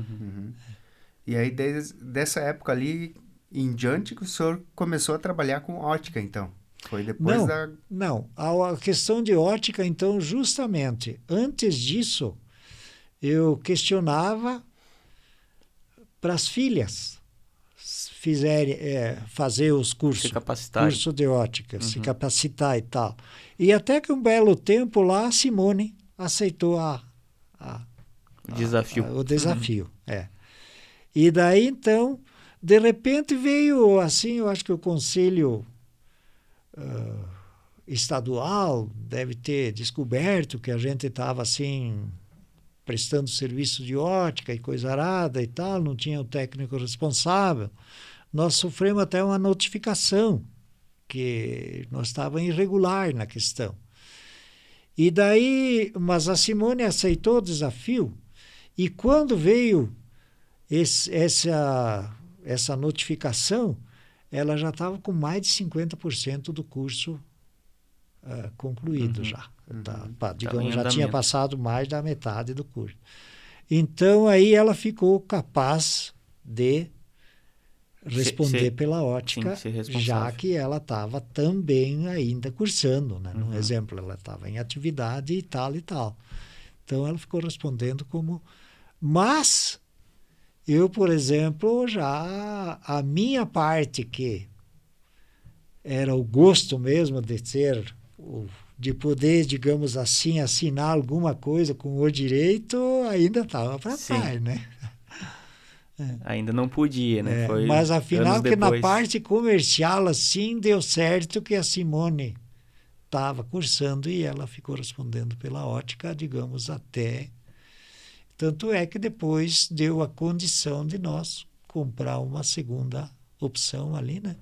E aí, dessa época ali em diante, que o senhor começou a trabalhar com ótica, então? Foi depois da... Não, a questão de ótica, então, justamente, antes disso, eu questionava para as filhas fazer os cursos, Se capacitar. curso de ótica, se capacitar e tal. E até que um belo tempo lá, a Simone aceitou O desafio. o desafio. E daí, então, de repente veio, assim, eu acho que o Conselho Estadual deve ter descoberto que a gente estava, assim, prestando serviço de ótica e coisa arada e tal, não tinha o técnico responsável. Nós sofremos até uma notificação que nós estávamos irregular na questão. E daí, mas a Simone aceitou o desafio e quando veio essa notificação, ela já estava com mais de 50% do curso concluído já. Digamos, já tinha passado mais da metade do curso. Então, aí ela ficou capaz de responder pela ótica, já que ela estava também ainda cursando, né? Num exemplo, ela estava em atividade e tal e tal. Então, ela ficou respondendo como... Mas, eu, por exemplo, já a minha parte, que era o gosto mesmo de ser... de poder, digamos assim, assinar alguma coisa com o direito, ainda estava para trás, né? Ainda não podia, né? Foi mas afinal, que na depois. parte comercial, assim, deu certo que a Simone estava cursando e ela ficou respondendo pela ótica, digamos, até... Tanto é que depois deu a condição de nós comprar uma segunda opção ali, né?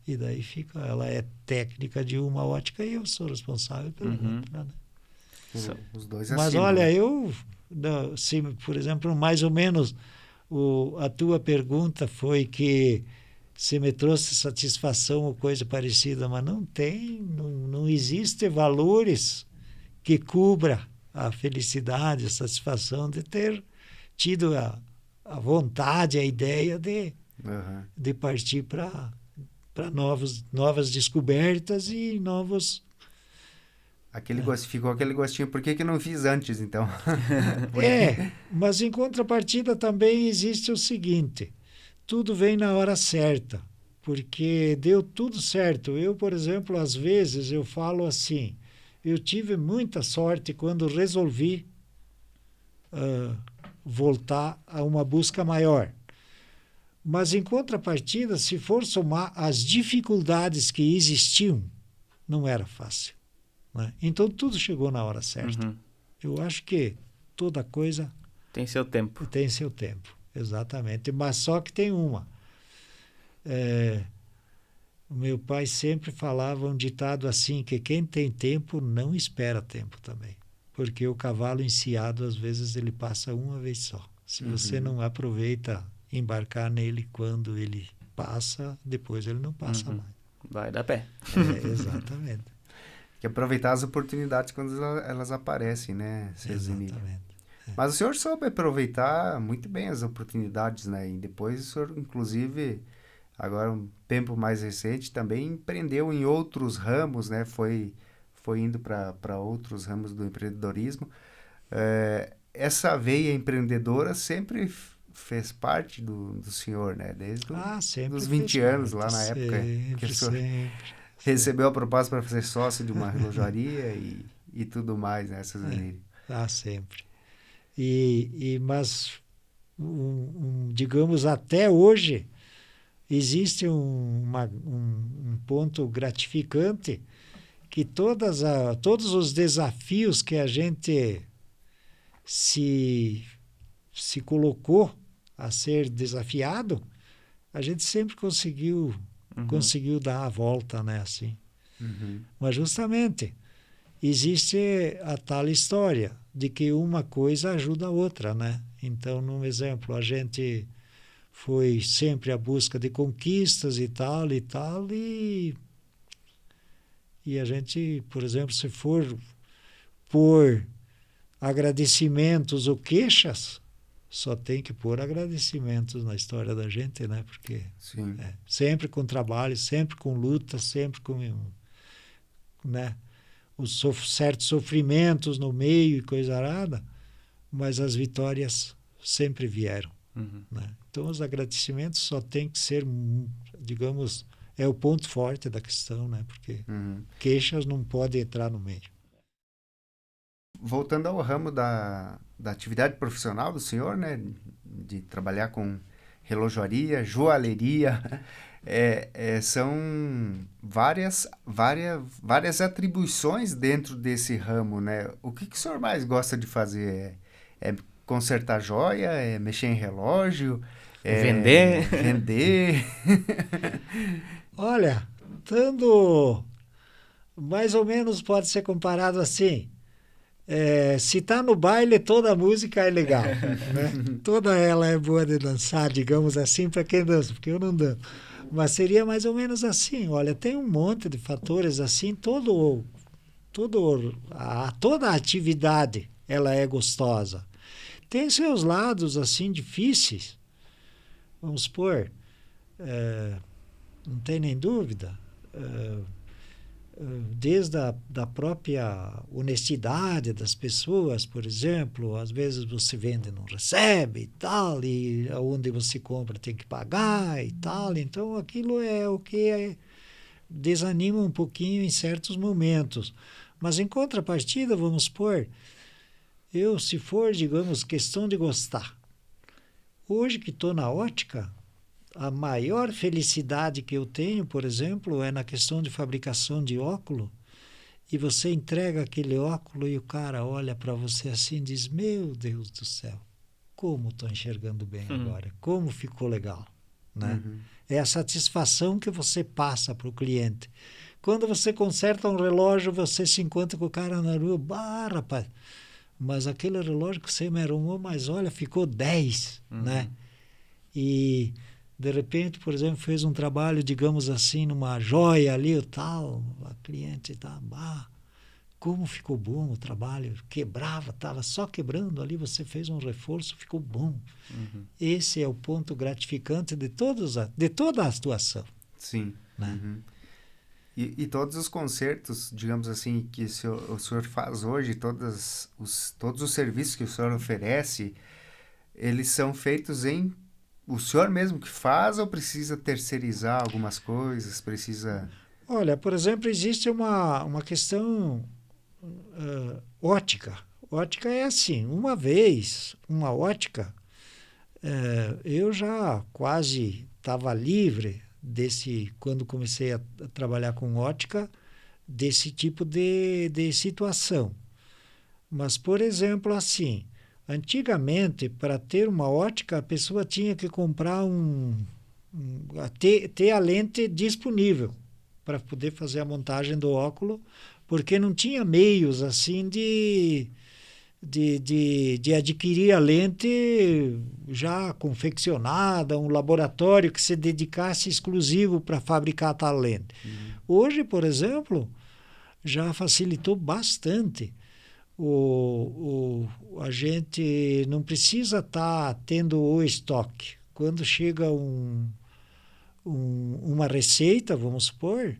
E daí fica, ela é técnica de uma ótica e eu sou responsável pela outra, né? Os dois Mas assinam, olha, né? se, por exemplo, mais ou menos a tua pergunta foi que se me trouxe satisfação ou coisa parecida, mas não tem, não existe valores que cubra a felicidade, a satisfação de ter tido a vontade, a ideia de partir para novas descobertas e novos... Ficou aquele gostinho, por que não fiz antes, então? Mas em contrapartida também existe o seguinte, tudo vem na hora certa, porque deu tudo certo. Eu, por exemplo, às vezes eu falo assim, eu tive muita sorte quando resolvi voltar a uma busca maior. Mas, em contrapartida, se for somar as dificuldades que existiam, não era fácil, né? Então, tudo chegou na hora certa. Eu acho que toda coisa... Tem seu tempo. Tem seu tempo, exatamente. Mas só que tem uma. O meu pai sempre falava um ditado assim, que quem tem tempo não espera tempo também. Porque o cavalo enciado, às vezes, ele passa uma vez só. Se você não aproveita embarcar nele quando ele passa, depois ele não passa mais. Vai dar pé. Exatamente. Que aproveitar as oportunidades quando elas aparecem, né, Emílio? Exatamente. Mas o senhor soube aproveitar muito bem as oportunidades, né? E depois o senhor, inclusive, agora um tempo mais recente, também empreendeu em outros ramos, né? Foi indo para outros ramos do empreendedorismo. Essa veia empreendedora sempre fez parte do senhor, né? Desde os 20 anos, lá na época que o senhor recebeu a proposta para ser sócio de uma relojaria e tudo mais, né, Emílio? Sempre. Mas, digamos, até hoje, existe um ponto gratificante que todos os desafios que a gente se colocou a ser desafiado, a gente sempre conseguiu dar a volta, né, assim. Mas justamente existe a tal história de que uma coisa ajuda a outra, né? Então, num exemplo, a gente foi sempre à busca de conquistas e tal, e a gente, por exemplo, se for por agradecimentos ou queixas, só tem que pôr agradecimentos na história da gente, né? Porque Sim. sempre com trabalho, sempre com luta, sempre com, né, os certos sofrimentos no meio e coisa arada, mas as vitórias sempre vieram. Né? Então, os agradecimentos só tem que ser, digamos, é o ponto forte da questão, né? Porque queixas não podem entrar no meio. Voltando ao ramo da atividade profissional do senhor, né, de trabalhar com relojoaria, joalheria, são várias atribuições dentro desse ramo, né? O que o senhor mais gosta de fazer? É consertar joia? É mexer em relógio? Vender? Vender? Olha, estando mais ou menos pode ser comparado assim. Se tá no baile, toda a música é legal, né? Toda ela é boa de dançar, digamos assim, para quem dança, porque eu não danço. Mas seria mais ou menos assim. Olha, tem um monte de fatores assim, toda a atividade ela é gostosa. Tem seus lados assim difíceis, vamos supor, não tem nem dúvida. Desde da própria honestidade das pessoas, por exemplo, às vezes você vende e não recebe e tal, e onde você compra tem que pagar e tal, então aquilo é o que desanima um pouquinho em certos momentos. Mas em contrapartida, vamos supor, se for, digamos, questão de gostar, hoje que estou na ótica, a maior felicidade que eu tenho, por exemplo, é na questão de fabricação de óculos, e você entrega aquele óculos e o cara olha para você assim e diz, meu Deus do céu, como estou enxergando bem agora, como ficou legal. Né? É a satisfação que você passa para o cliente. Quando você conserta um relógio, você se encontra com o cara na rua, rapaz, mas aquele relógio que você me arrumou, mas olha, ficou 10, né? E de repente, por exemplo, fez um trabalho, digamos assim, numa joia ali e tal, a cliente tá, como ficou bom o trabalho, quebrava, estava só quebrando ali, você fez um reforço, ficou bom. Esse é o ponto gratificante de toda a atuação. Sim. Né? E todos os concertos, digamos assim, que o senhor faz hoje, todos os serviços que o senhor oferece, eles são feitos o senhor mesmo que faz ou precisa terceirizar algumas coisas? Olha, por exemplo, existe uma questão ótica. Ótica é assim, uma vez, uma ótica, eu já quase estava livre quando comecei a trabalhar com ótica, desse tipo de situação. Mas, por exemplo, assim, antigamente, para ter uma ótica, a pessoa tinha que comprar ter a lente disponível para poder fazer a montagem do óculos, porque não tinha meios assim de adquirir a lente já confeccionada, um laboratório que se dedicasse exclusivo para fabricar tal lente. Hoje, por exemplo, já facilitou bastante. A gente não precisa estar tendo o estoque. Quando chega uma receita, vamos supor,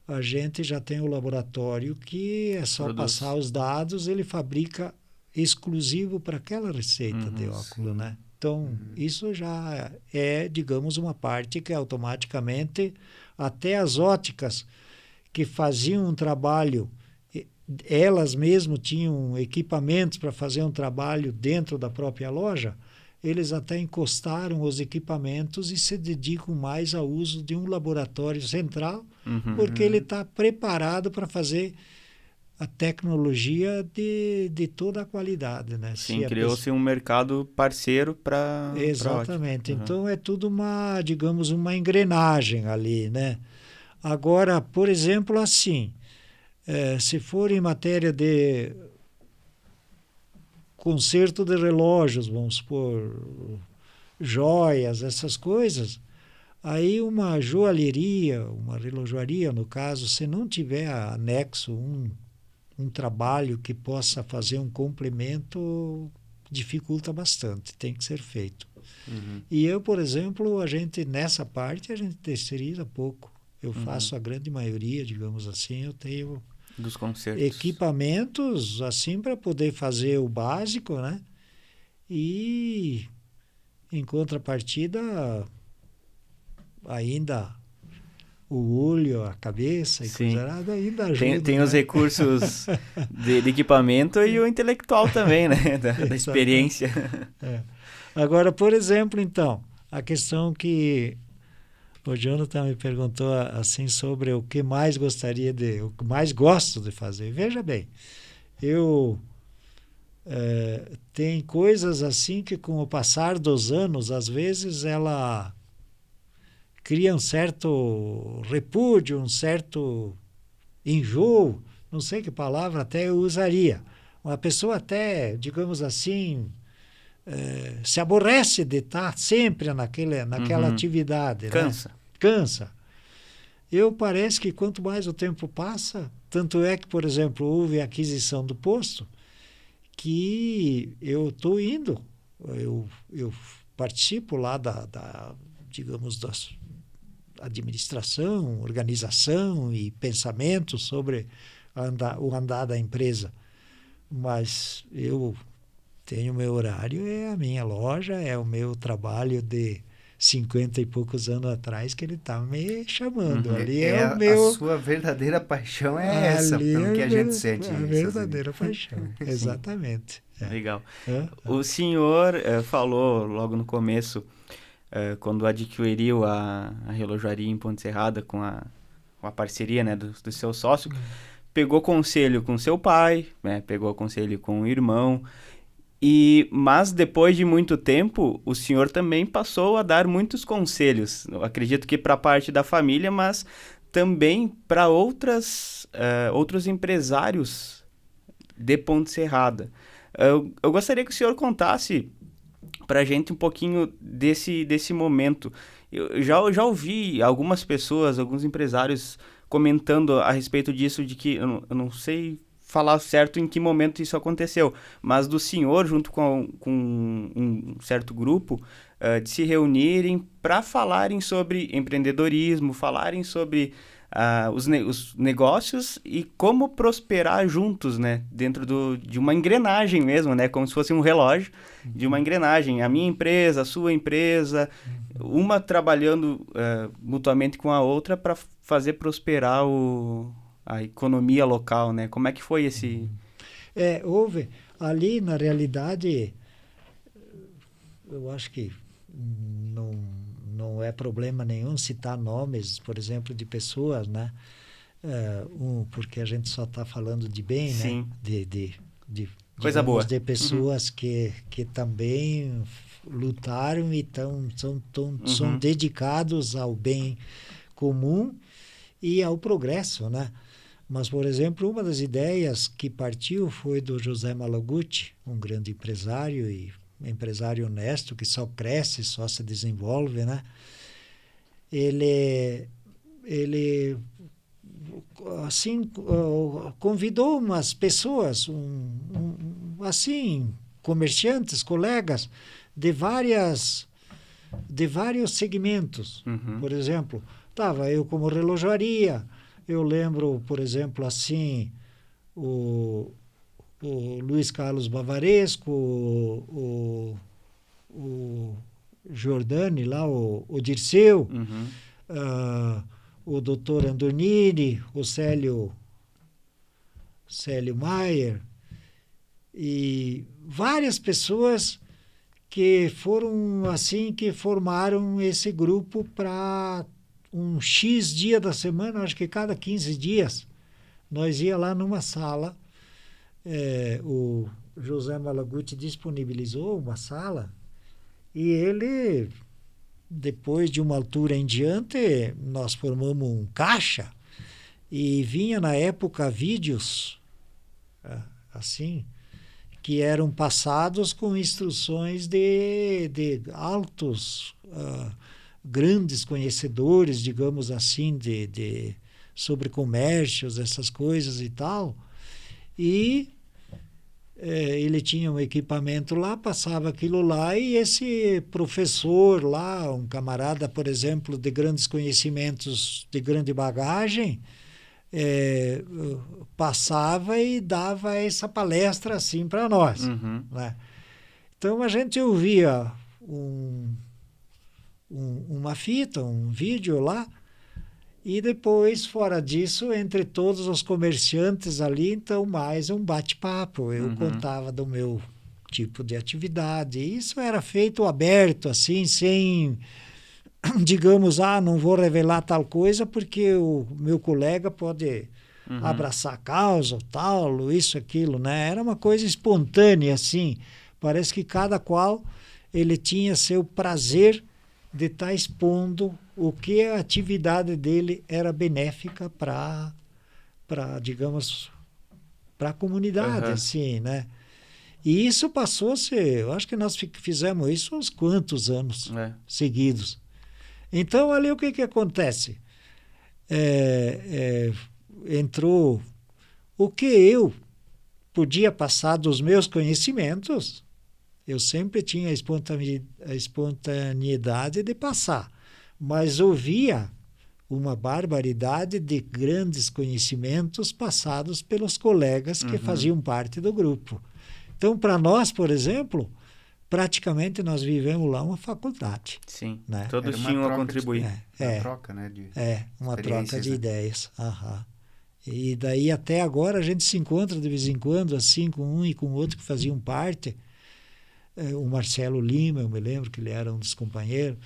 a gente já tem o laboratório que é só passar os dados, ele fabrica exclusivo para aquela receita de óculos, né? Então, isso já é, digamos, uma parte que automaticamente até as óticas que faziam um trabalho, elas mesmas tinham equipamentos para fazer um trabalho dentro da própria loja, eles até encostaram os equipamentos e se dedicam mais ao uso de um laboratório central, porque ele está preparado para fazer a tecnologia de toda a qualidade. Né? Sim, criou-se um mercado parceiro para exatamente. Então, é tudo digamos, uma engrenagem ali. Né? Agora, por exemplo, assim, se for em matéria de conserto de relógios, vamos supor, joias, essas coisas, aí uma joalheria, uma relojoaria, no caso, se não tiver anexo um trabalho que possa fazer um complemento, dificulta bastante, tem que ser feito. Uhum. E eu, por exemplo, nessa parte, a gente terceiriza pouco. Eu faço a grande maioria, digamos assim, eu tenho Dos concertos. equipamentos, assim, para poder fazer o básico, né? E, em contrapartida, ainda o olho, a cabeça e Sim. coisa nada, ainda ajuda. Tem os né? recursos de equipamento e o intelectual também, né? Da experiência. É. Agora, por exemplo, então, a questão que o Jonathan me perguntou assim sobre o que mais o que mais gosto de fazer. Veja bem, eu tem coisas assim que com o passar dos anos, às vezes ela cria um certo repúdio, um certo enjoo, não sei que palavra até eu usaria. Uma pessoa até, digamos assim, se aborrece de estar sempre naquela atividade. Cansa. Né? Cansa. Eu parece que quanto mais o tempo passa, tanto é que, por exemplo, houve a aquisição do posto, que eu estou indo, eu participo lá digamos, da administração, organização e pensamento sobre o andar da empresa. Mas eu tenho meu horário, é a minha loja, é o meu trabalho de 50 e poucos anos atrás que ele está me chamando. Ali é o meu... A sua verdadeira paixão é essa, pelo que a gente sente. A verdadeira paixão, exatamente. Legal. O senhor falou logo no começo, quando adquiriu a relojaria em Ponte Serrada com a parceria, né, do seu sócio, pegou conselho com seu pai, né, pegou conselho com o irmão, mas depois de muito tempo, o senhor também passou a dar muitos conselhos. Eu acredito que para a parte da família, mas também para outros empresários de Ponte Serrada. Eu gostaria que o senhor contasse para a gente um pouquinho desse momento. Eu já ouvi algumas pessoas, alguns empresários comentando a respeito disso, de que eu não sei falar certo em que momento isso aconteceu, mas do senhor, junto com um certo grupo, de se reunirem para falarem sobre empreendedorismo, falarem sobre os negócios e como prosperar juntos, né? Dentro de uma engrenagem mesmo, né? Como se fosse um relógio de uma engrenagem. A minha empresa, a sua empresa, uma trabalhando mutuamente com a outra para fazer prosperar a economia local, né? Como é que foi esse... Houve ali, na realidade, eu acho que não é problema nenhum citar nomes, por exemplo, de pessoas, né? Porque a gente só está falando de bem, Sim. né? De coisa boa. De pessoas que também lutaram e são dedicados ao bem comum e ao progresso, né? Mas, por exemplo, uma das ideias que partiu foi do José Malaguti, um grande empresário e empresário honesto que só cresce, só se desenvolve, né? Ele assim convidou umas pessoas, assim, comerciantes, colegas de vários segmentos. Por exemplo, estava eu como relojaria. Eu lembro, por exemplo, assim, o Luiz Carlos Bavaresco, o Giordani, lá, o Dirceu, o doutor Andonini, o Célio Maier, e várias pessoas que foram assim, que formaram esse grupo para um X dia da semana, acho que cada 15 dias, nós ia lá numa sala, o José Malaguti disponibilizou uma sala e ele, depois de uma altura em diante, nós formamos um caixa e vinha na época vídeos assim, que eram passados com instruções de altos grandes conhecedores, digamos assim, sobre comércios, essas coisas e tal. E ele tinha um equipamento lá, passava aquilo lá, e esse professor lá, um camarada, por exemplo, de grandes conhecimentos, de grande bagagem, passava e dava essa palestra assim para nós. Uhum. Né? Então a gente ouvia uma fita, um vídeo lá, e depois, fora disso, entre todos os comerciantes ali, então mais um bate-papo. Eu contava do meu tipo de atividade. E isso era feito aberto, assim, sem, digamos, não vou revelar tal coisa porque o meu colega pode abraçar a causa, tal, isso, aquilo, né? Era uma coisa espontânea, assim. Parece que cada qual ele tinha seu prazer de estar expondo o que a atividade dele era benéfica para digamos, para a comunidade, assim, né? E isso passou-se, eu acho que nós fizemos isso uns quantos anos seguidos. Então, ali o que acontece? Entrou o que eu podia passar dos meus conhecimentos. Eu sempre tinha a espontaneidade de passar, mas ouvia uma barbaridade de grandes conhecimentos passados pelos colegas que faziam parte do grupo. Então, para nós, por exemplo, praticamente nós vivemos lá uma faculdade. Sim, né? todos tinham a contribuir. Uma troca, né? Uma troca de né? ideias. E daí até agora a gente se encontra de vez em quando, assim, com um e com o outro que faziam parte. O Marcelo Lima, eu me lembro que ele era um dos companheiros.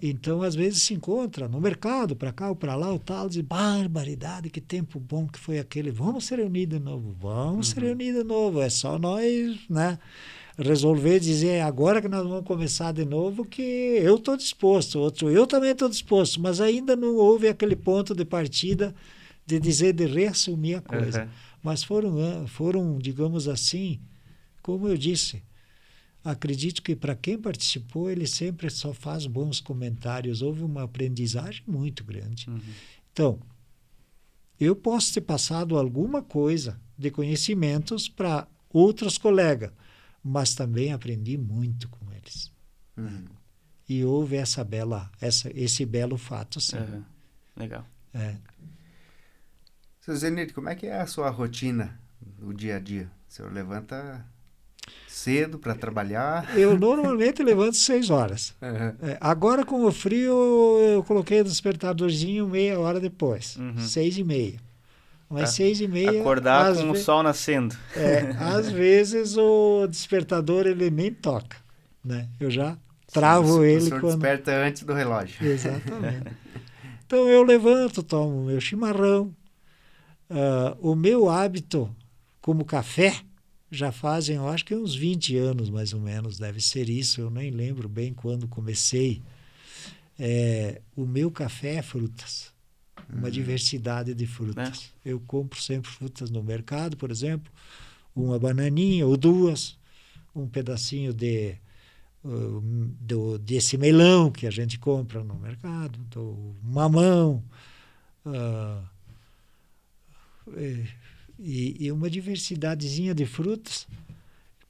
Então, às vezes se encontra no mercado, para cá ou para lá, o tal, diz, barbaridade, que tempo bom que foi aquele. Vamos se reunir de novo, vamos se reunir de novo. É só nós, né, resolver dizer agora que nós vamos começar de novo, que eu estou disposto, outro, eu também estou disposto, mas ainda não houve aquele ponto de partida de dizer, de reassumir a coisa. Mas foram, digamos assim, como eu disse, acredito que para quem participou, ele sempre só faz bons comentários. Houve uma aprendizagem muito grande. Então, eu posso ter passado alguma coisa de conhecimentos para outros colegas, mas também aprendi muito com eles. E houve esse belo fato, sim. Legal. Seu Zenir, como é que é a sua rotina no dia a dia? O senhor levanta cedo para trabalhar? Eu normalmente levanto 6 horas. Agora, com o frio, eu coloquei o despertadorzinho meia hora depois. 6h30. Mas 6h30... Acordar com o sol nascendo. Às vezes o despertador ele nem toca. Né? Eu já travo ele. O senhor desperta antes do relógio. Exatamente. Então eu levanto, tomo meu chimarrão. O meu hábito como café já fazem, eu acho que uns 20 anos mais ou menos, deve ser isso, eu nem lembro bem quando comecei. O meu café é frutas, uma diversidade de frutas. Eu compro sempre frutas no mercado, por exemplo, uma bananinha ou duas, um pedacinho desse melão que a gente compra no mercado, do mamão, e uma diversidadezinha de frutas.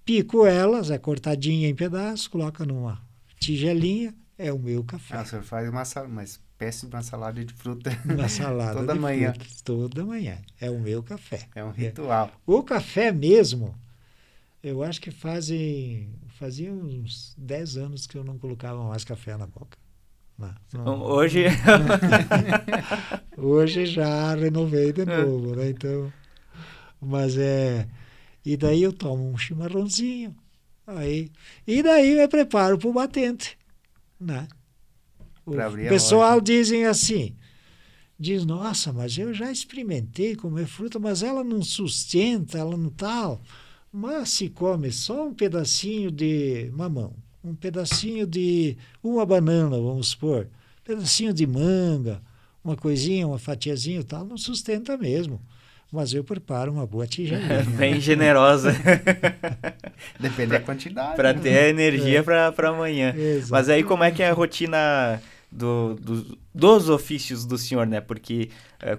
Pico elas, cortadinha em pedaços, coloca numa tigelinha, é o meu café. O senhor faz uma espécie de uma salada de fruta uma salada toda de manhã. Frutas, toda manhã. É o meu café. É um ritual. O café mesmo, eu acho que fazia uns 10 anos que eu não colocava mais café na boca. Não. Hoje... Hoje já renovei de novo, né? Então... Mas e daí eu tomo um chimarrãozinho, e daí eu me preparo para o batente, né? O pessoal dizem assim, nossa, mas eu já experimentei comer fruta, mas ela não sustenta, ela não tal. Mas se come só um pedacinho de mamão, um pedacinho de uma banana, vamos supor, um pedacinho de manga, uma coisinha, uma fatiazinha e tal, não sustenta mesmo. Mas eu preparo uma boa tigelinha. Bem generosa. Depende da quantidade. Para ter a energia para amanhã. Exato. Mas aí como é que é a rotina dos ofícios do senhor, né? Porque,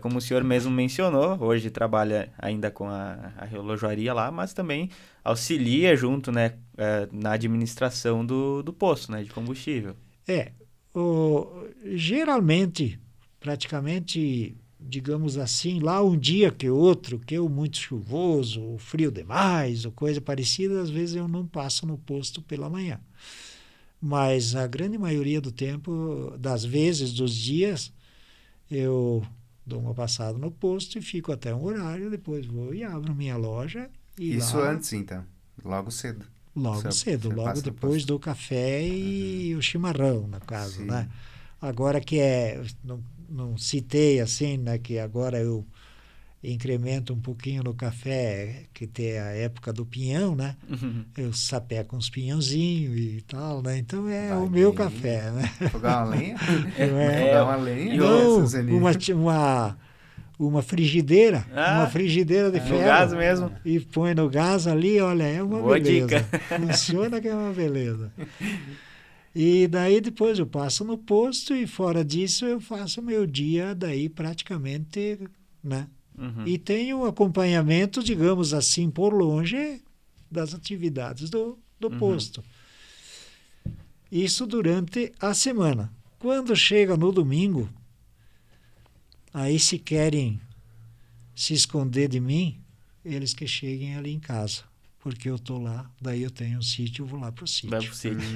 como o senhor mesmo mencionou, hoje trabalha ainda com a relojoaria lá, mas também auxilia junto, né, na administração do posto, né, de combustível. Geralmente, praticamente, digamos assim, lá um dia que outro, que é muito chuvoso, ou frio demais, ou coisa parecida, às vezes eu não passo no posto pela manhã. Mas a grande maioria do tempo, das vezes, dos dias, eu dou uma passada no posto e fico até um horário, depois vou e abro minha loja e Isso lá, antes, então, logo cedo. logo cedo, logo depois do café e o chimarrão, no caso, Sim. né? Agora que não citei assim, né, que agora eu incremento um pouquinho no café, que tem a época do pinhão, né? Eu sapeco uns pinhãozinhos e tal, né? Então é Vai o meu bem. café, né? Fogar uma lenha? É. Fogar uma lenha? Não, seu Zeni? uma frigideira Ah, de no ferro. gás mesmo. E põe no gás ali, olha, é uma Boa beleza. dica. Funciona que é uma beleza. E daí depois eu passo no posto e fora disso eu faço meu dia daí praticamente, né? E tenho acompanhamento, digamos assim, por longe das atividades do posto. Isso durante a semana. Quando chega no domingo, aí se querem se esconder de mim, eles que cheguem ali em casa. Porque eu estou lá, daí eu tenho um sítio, eu vou lá para o Vai sítio. pro sítio.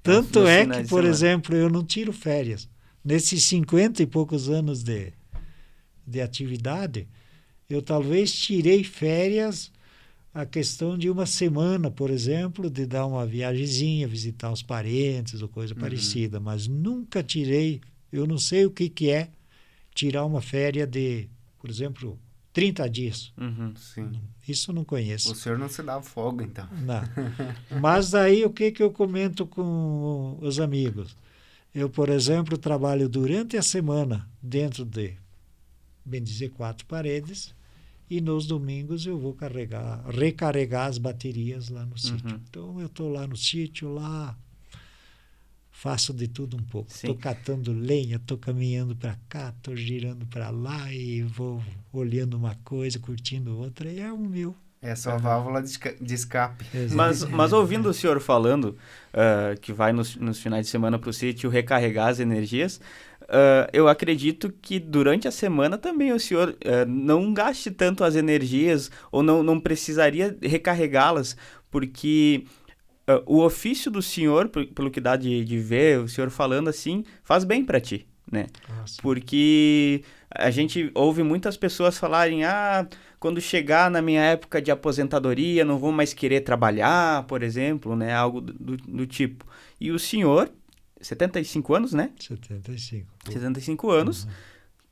Tanto Nos é finais que, de por semana. exemplo, eu não tiro férias. Nesses 50 e poucos anos de atividade, eu talvez tirei férias a questão de uma semana, por exemplo, de dar uma viagemzinha, visitar os parentes ou coisa parecida, mas nunca tirei, eu não sei o que é tirar uma férias de, por exemplo, 30 dias. Sim. Isso eu não conheço. O senhor não se dá folga, então. Não. Mas daí o que eu comento com os amigos? Eu, por exemplo, trabalho durante a semana dentro de, bem dizer, 4 paredes, e nos domingos eu vou recarregar as baterias lá no sítio. Então eu estou lá no sítio, lá faço de tudo um pouco. Estou catando lenha, estou caminhando para cá, estou girando para lá e vou olhando uma coisa, curtindo outra, e é o meu. É só válvula de escape. Mas ouvindo o senhor falando que vai nos finais de semana para o sítio recarregar as energias, eu acredito que durante a semana também o senhor não gaste tanto as energias ou não precisaria recarregá-las, porque o ofício do senhor, pelo que dá de ver, o senhor falando assim, faz bem para ti, né? Porque a gente ouve muitas pessoas falarem, quando chegar na minha época de aposentadoria, não vou mais querer trabalhar, por exemplo, né? Algo do tipo. E o senhor, 75 anos, né? 75 anos,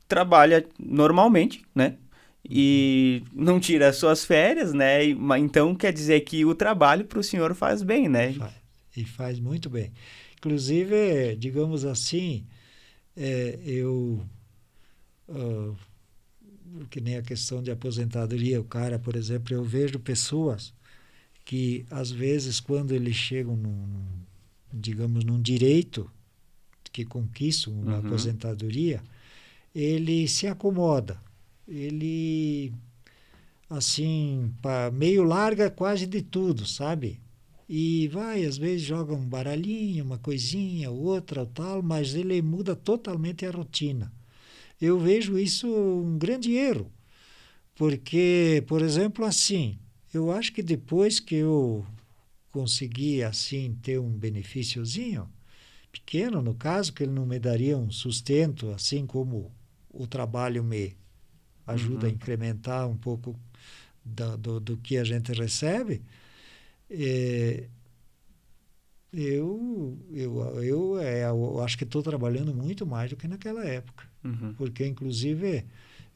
trabalha normalmente, né? E não tira as suas férias, né? Então quer dizer que o trabalho para o senhor faz bem, né? E faz muito bem. Inclusive, digamos assim, que nem a questão de aposentadoria, o cara, por exemplo, eu vejo pessoas que, às vezes, quando eles chegam digamos, num direito que conquistam uma aposentadoria, ele se acomoda. Ele, assim, meio larga quase de tudo, sabe? E vai, às vezes, joga um baralhinho, uma coisinha, outra, tal, mas ele muda totalmente a rotina. Eu vejo isso um grande erro, porque, por exemplo, assim, eu acho que depois que eu consegui, assim, ter um benefíciozinho, pequeno no caso, que ele não me daria um sustento, assim como o trabalho me ajuda a incrementar um pouco do que a gente recebe, eu acho que estou trabalhando muito mais do que naquela época. Porque, inclusive,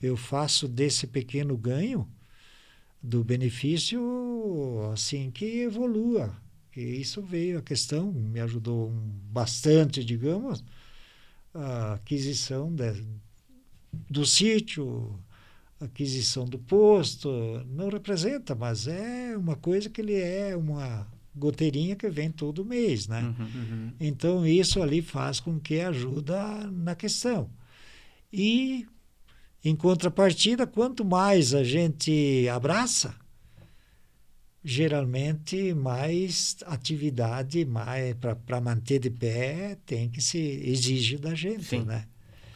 eu faço desse pequeno ganho do benefício assim que evolua. E isso veio a questão, me ajudou bastante, digamos, a aquisição do sítio, a aquisição do posto. Não representa, mas é uma coisa que ele é goteirinha que vem todo mês, né? Então, isso ali faz com que ajuda na questão. E, em contrapartida, quanto mais a gente abraça, geralmente mais atividade, mais para manter de pé, tem que se exige da gente, Sim. né?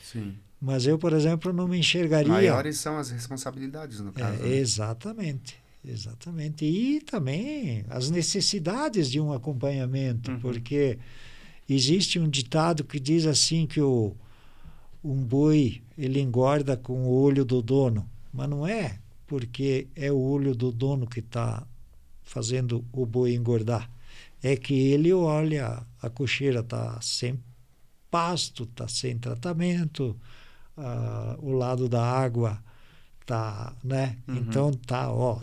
Sim. Mas eu, por exemplo, não me enxergaria... Maiores são as responsabilidades, no caso. Né? Exatamente. E também as necessidades de um acompanhamento, porque existe um ditado que diz assim que um boi ele engorda com o olho do dono, mas não é porque é o olho do dono que está fazendo o boi engordar. É que ele olha, a cocheira está sem pasto, está sem tratamento, o lado da água tá, né? Então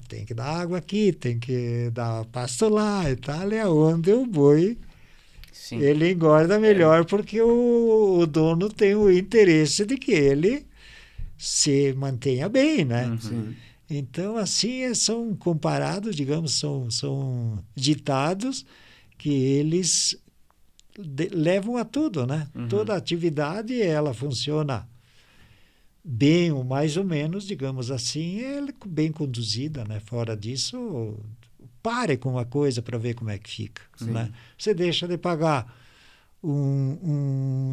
tem que dar água aqui, tem que dar pasto lá e tal, é onde o boi ele engorda melhor, porque o dono tem o interesse de que ele se mantenha bem, né? Então, assim, são comparados, digamos, são ditados que eles levam a tudo, né? Toda atividade, ela funciona bem ou mais ou menos, digamos assim, é bem conduzida, né? Fora disso, pare com uma coisa para ver como é que fica, né? Você deixa de pagar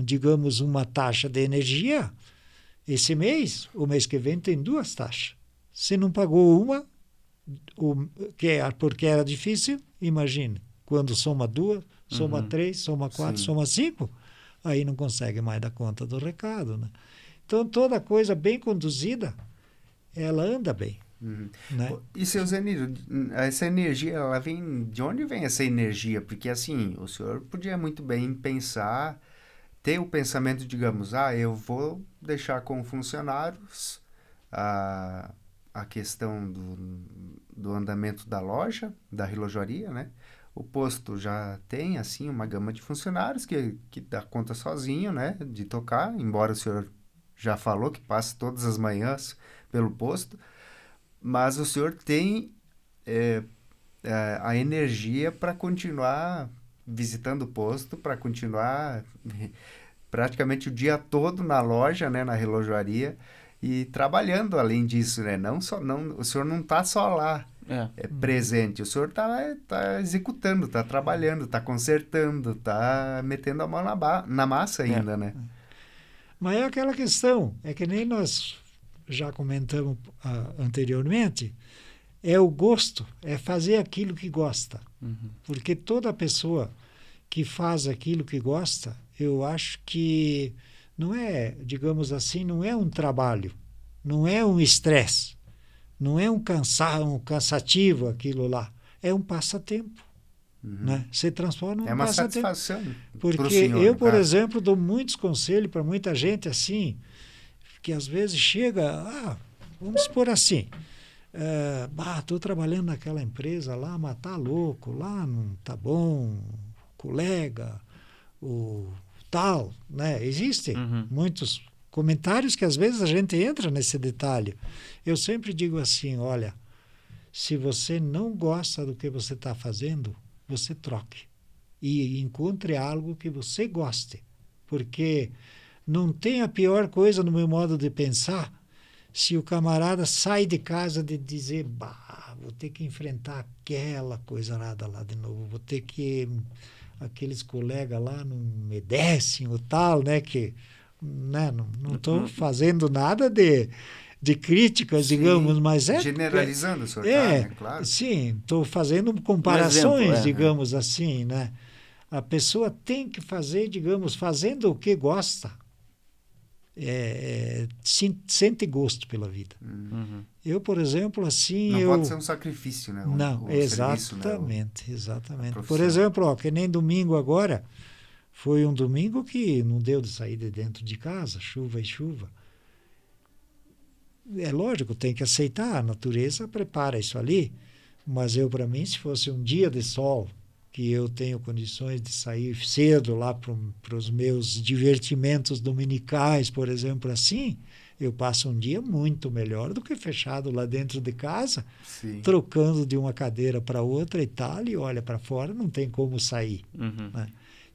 digamos, uma taxa de energia esse mês, o mês que vem tem 2 taxas. Se não pagou uma, porque era difícil, imagine, quando soma 2, soma 3, soma 4, soma 5, aí não consegue mais dar conta do recado, né? Então, toda coisa bem conduzida, ela anda bem. Né? E, seu Zenir, essa energia, ela vem... De onde vem essa energia? Porque, assim, o senhor podia muito bem pensar, ter o pensamento, digamos, eu vou deixar com funcionários a questão do andamento da loja, da relojoaria, né? O posto já tem, assim, uma gama de funcionários que dá conta sozinho, né? De tocar, embora o senhor já falou que passa todas as manhãs pelo posto, mas o senhor tem a energia para continuar visitando o posto, para continuar praticamente o dia todo na loja, né, na relojoaria, e trabalhando além disso, né? O senhor não está só lá presente, o senhor está executando, está trabalhando, está consertando, está metendo a mão na massa ainda, né? Mas é aquela questão, é que nem nós já comentamos anteriormente, é o gosto, é fazer aquilo que gosta. Porque toda pessoa que faz aquilo que gosta, eu acho que não é, digamos assim, não é um trabalho, não é um estresse, não é um cansativo aquilo lá, é um passatempo. Né? Você transforma num passatempo. É uma satisfação. Porque eu, por exemplo, dou muitos conselhos para muita gente assim, que às vezes chega, vamos supor assim, estou trabalhando naquela empresa lá, mas tá louco, lá não tá bom, colega, o tal, né? Existem muitos comentários que às vezes a gente entra nesse detalhe. Eu sempre digo assim, olha, se você não gosta do que você está fazendo, você troque e encontre algo que você goste, porque não tem a pior coisa no meu modo de pensar se o camarada sai de casa de dizer, vou ter que enfrentar aquela coisa nada lá de novo, vou ter que... aqueles colegas lá não me descem ou tal, né? Que né, não estou fazendo nada de críticas, digamos, mas generalizando, senhor, né? Claro. Sim, estou fazendo comparações, digamos assim, né? A pessoa tem que fazer, digamos, fazendo o que gosta, sente gosto pela vida. Eu, por exemplo, assim... Não pode ser um sacrifício, né? Não, exatamente, serviço, né? Exatamente. Por exemplo, que nem domingo agora, foi um domingo que não deu de sair de dentro de casa, chuva e chuva. É lógico, tem que aceitar, a natureza prepara isso ali, mas para mim, se fosse um dia de sol, que eu tenho condições de sair cedo lá para os meus divertimentos dominicais, por exemplo, assim, eu passo um dia muito melhor do que fechado lá dentro de casa, Sim. trocando de uma cadeira para outra e tal, e olha para fora, não tem como sair. Né?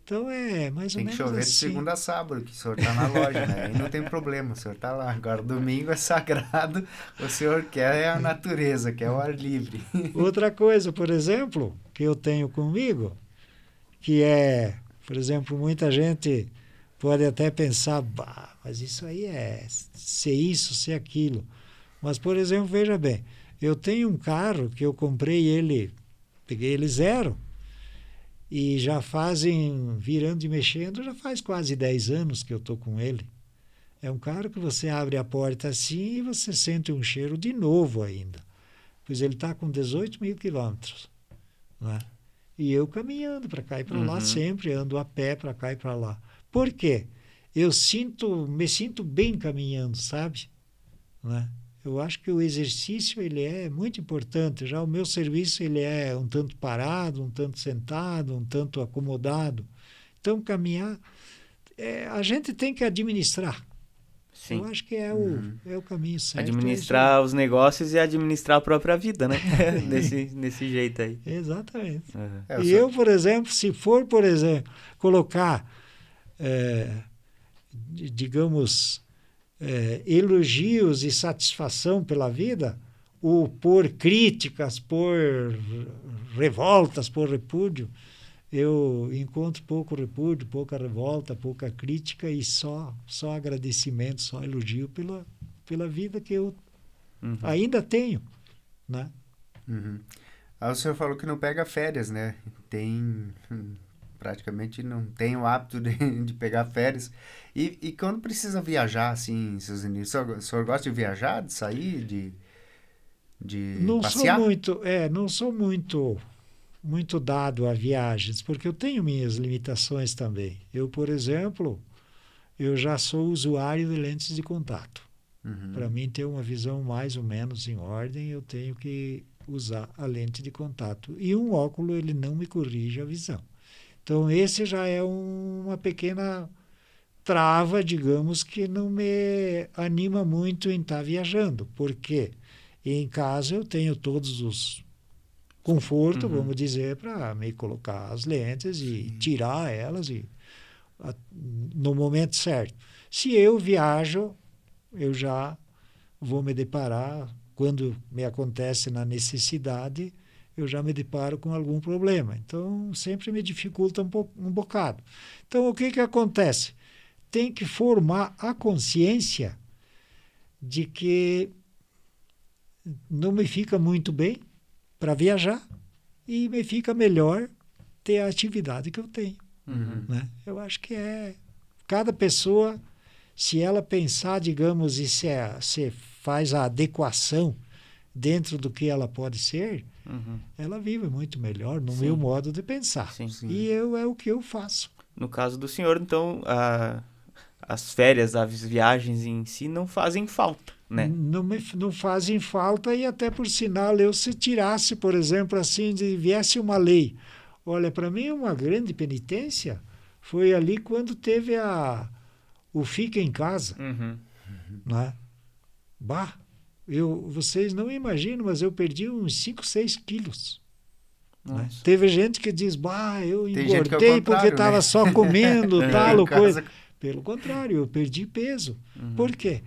Então é mais ou Tem que menos chover assim. de segunda a sábado, que o senhor está na loja, né? Aí não tem problema, o senhor está lá. Agora, domingo é sagrado, o senhor quer a natureza, quer o ar livre. Outra coisa, por exemplo, que eu tenho comigo, que é, por exemplo, muita gente pode até pensar, bah, mas isso aí é ser isso, ser aquilo. Mas, por exemplo, veja bem, eu tenho um carro que eu comprei ele, peguei ele zero, e já fazem, virando e mexendo, já faz quase 10 anos que eu estou com ele. É um carro que você abre a porta assim e você sente um cheiro de novo ainda. Pois ele está com 18 mil quilômetros. Né? E eu caminhando para cá e para lá sempre, ando a pé para cá e para lá. Por quê? Eu me sinto bem caminhando, sabe? Né? Eu acho que o exercício ele é muito importante. Já o meu serviço ele é um tanto parado, um tanto sentado, um tanto acomodado. Então, caminhar, a gente tem que administrar. Sim. Eu acho que é o caminho certo. Administrar os negócios e administrar a própria vida, né? nesse jeito aí. Exatamente. Uhum. E eu, por exemplo, se for, por exemplo, colocar, digamos, elogios e satisfação pela vida, ou por críticas, por revoltas, por repúdio, eu encontro pouco repúdio, pouca revolta, pouca crítica e só agradecimento, só elogio pela vida que eu ainda tenho, né? Aí o senhor falou que não pega férias, né? Praticamente não tem o hábito de pegar férias. E quando precisa viajar, assim, seus inimigos, o senhor gosta de viajar, de sair, de Não passear? não sou muito dado a viagens, porque eu tenho minhas limitações também. Eu, por exemplo, eu já sou usuário de lentes de contato. Para mim ter uma visão mais ou menos em ordem, eu tenho que usar a lente de contato. E um óculo, ele não me corrige a visão. Então, esse já é uma pequena trava, digamos, que não me anima muito em estar viajando. Por quê? Em casa eu tenho todos os conforto, vamos dizer, para me colocar as lentes e tirar elas no momento certo. Se eu viajo, eu já vou me deparar, quando me acontece na necessidade, eu já me deparo com algum problema. Então, sempre me dificulta um bocado. Então, o que acontece? Tem que formar a consciência de que não me fica muito bem para viajar e me fica melhor ter a atividade que eu tenho. Né? Eu acho que cada pessoa, se ela pensar, digamos, e se faz a adequação dentro do que ela pode ser, ela vive muito melhor no meu modo de pensar. Sim. E é o que eu faço. No caso do senhor, então, as férias, as viagens em si não fazem falta, né? Não fazem falta e até por sinal, se tirasse, por exemplo, assim, viesse uma lei. Olha, para mim uma grande penitência foi ali quando teve o Fica em Casa. Né? Bah, vocês não imaginam, mas eu perdi uns 5, 6 quilos. Né? Teve gente que diz, bah, eu engordei porque estava só comendo tal coisa. Pelo contrário, eu perdi peso. Por quê?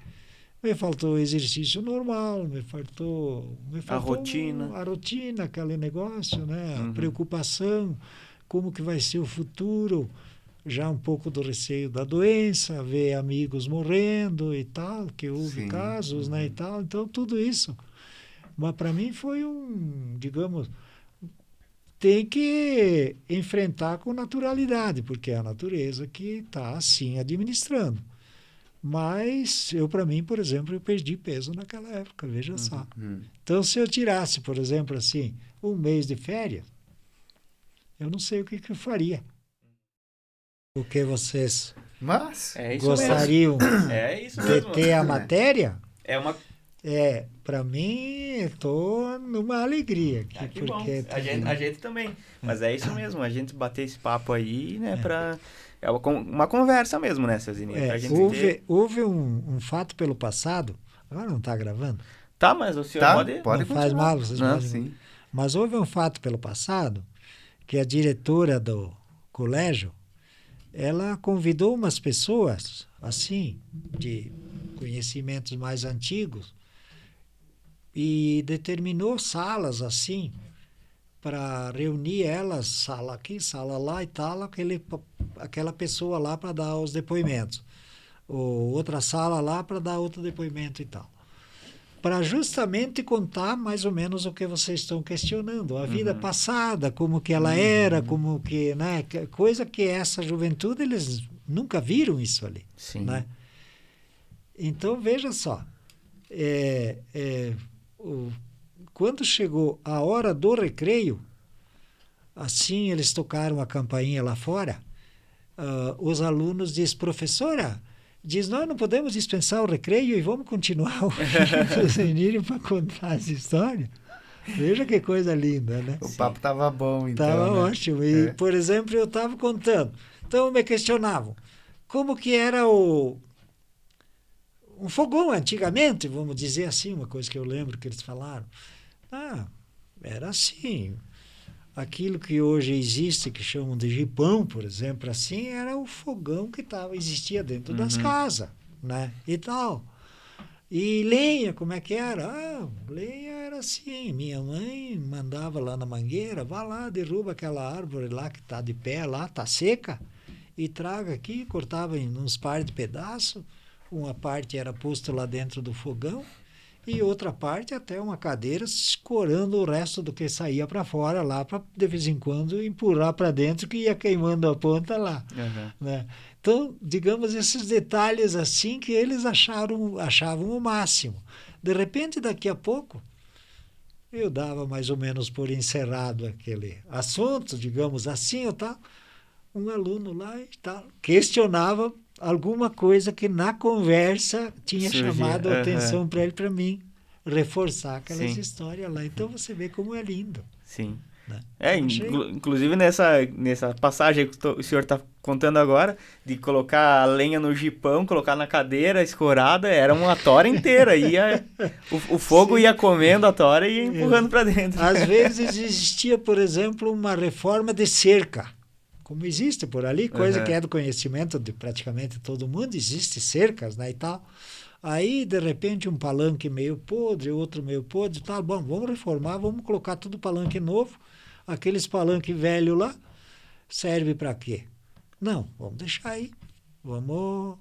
Me faltou exercício normal, me faltou a rotina. A rotina, aquele negócio, né? A preocupação, como que vai ser o futuro, já um pouco do receio da doença, ver amigos morrendo e tal, que houve casos, né, e tal. Então, tudo isso. Mas para mim foi digamos, tem que enfrentar com naturalidade, porque é a natureza que está assim administrando. Mas para mim, por exemplo, eu perdi peso naquela época, veja só. Então, se eu tirasse, por exemplo, assim, um mês de férias, eu não sei o que eu faria. O que vocês gostariam é isso de mesmo. ter a matéria? É uma... Para mim, estou numa alegria aqui, Que bom. porque A gente também. Mas é isso mesmo, a gente bater esse papo aí, né, é uma conversa mesmo, né, seu Zininho? Pra gente houve um fato pelo passado, agora não está gravando? Tá, mas o senhor pode não faz mal, vocês Não, podem... sim. Mas houve um fato pelo passado que a diretora do colégio, ela convidou umas pessoas, assim, de conhecimentos mais antigos, e determinou salas, assim, para reunir elas, sala aqui, sala lá e tal, aquela pessoa lá para dar os depoimentos. Ou outra sala lá para dar outro depoimento e tal. Para justamente contar mais ou menos o que vocês estão questionando, a vida passada, como que ela era, como que, né, coisa que essa juventude, eles nunca viram isso ali. Sim. Né? Então, veja só, quando chegou a hora do recreio, assim eles tocaram a campainha lá fora, os alunos dizem, professora, nós não podemos dispensar o recreio e vamos continuar ouvindo os meninos para contar essa história. Veja que coisa linda, né? O papo estava bom, então. Estava né? ótimo. E, por exemplo, eu estava contando. Então, me questionavam como que era um fogão antigamente, vamos dizer assim, uma coisa que eu lembro que eles falaram. Era assim. Aquilo que hoje existe, que chamam de jipão, por exemplo, assim, era o fogão que existia dentro das casas, né? E tal. E lenha, como é que era? Lenha era assim, minha mãe mandava lá na mangueira, vá lá, derruba aquela árvore lá que está de pé, lá, está seca, e traga aqui, cortava em uns par de pedaços, uma parte era posto lá dentro do fogão, e outra parte até uma cadeira escorando o resto do que saía para fora lá, para de vez em quando empurrar para dentro, que ia queimando a ponta lá. Né? Então, digamos, esses detalhes assim que eles achavam o máximo. De repente, daqui a pouco, eu dava mais ou menos por encerrado aquele assunto, digamos assim, ou tal. Um aluno lá e tal, questionava alguma coisa que na conversa tinha chamado a atenção para ele, para mim, reforçar aquelas histórias lá. Então você vê como é lindo. Sim. Né? Inclusive nessa passagem que o senhor está contando agora, de colocar a lenha no jipão, colocar na cadeira escorada, era uma tora inteira. O fogo ia comendo a tora e ia empurrando para dentro. Às vezes existia, por exemplo, uma reforma de cerca. Como existe por ali, coisa que é do conhecimento de praticamente todo mundo, existe cercas, né, e tal. Aí, de repente, um palanque meio podre, outro meio podre, tá bom, vamos reformar, vamos colocar tudo palanque novo. Aqueles palanque velho lá, serve para quê? Não, vamos deixar aí. Vamos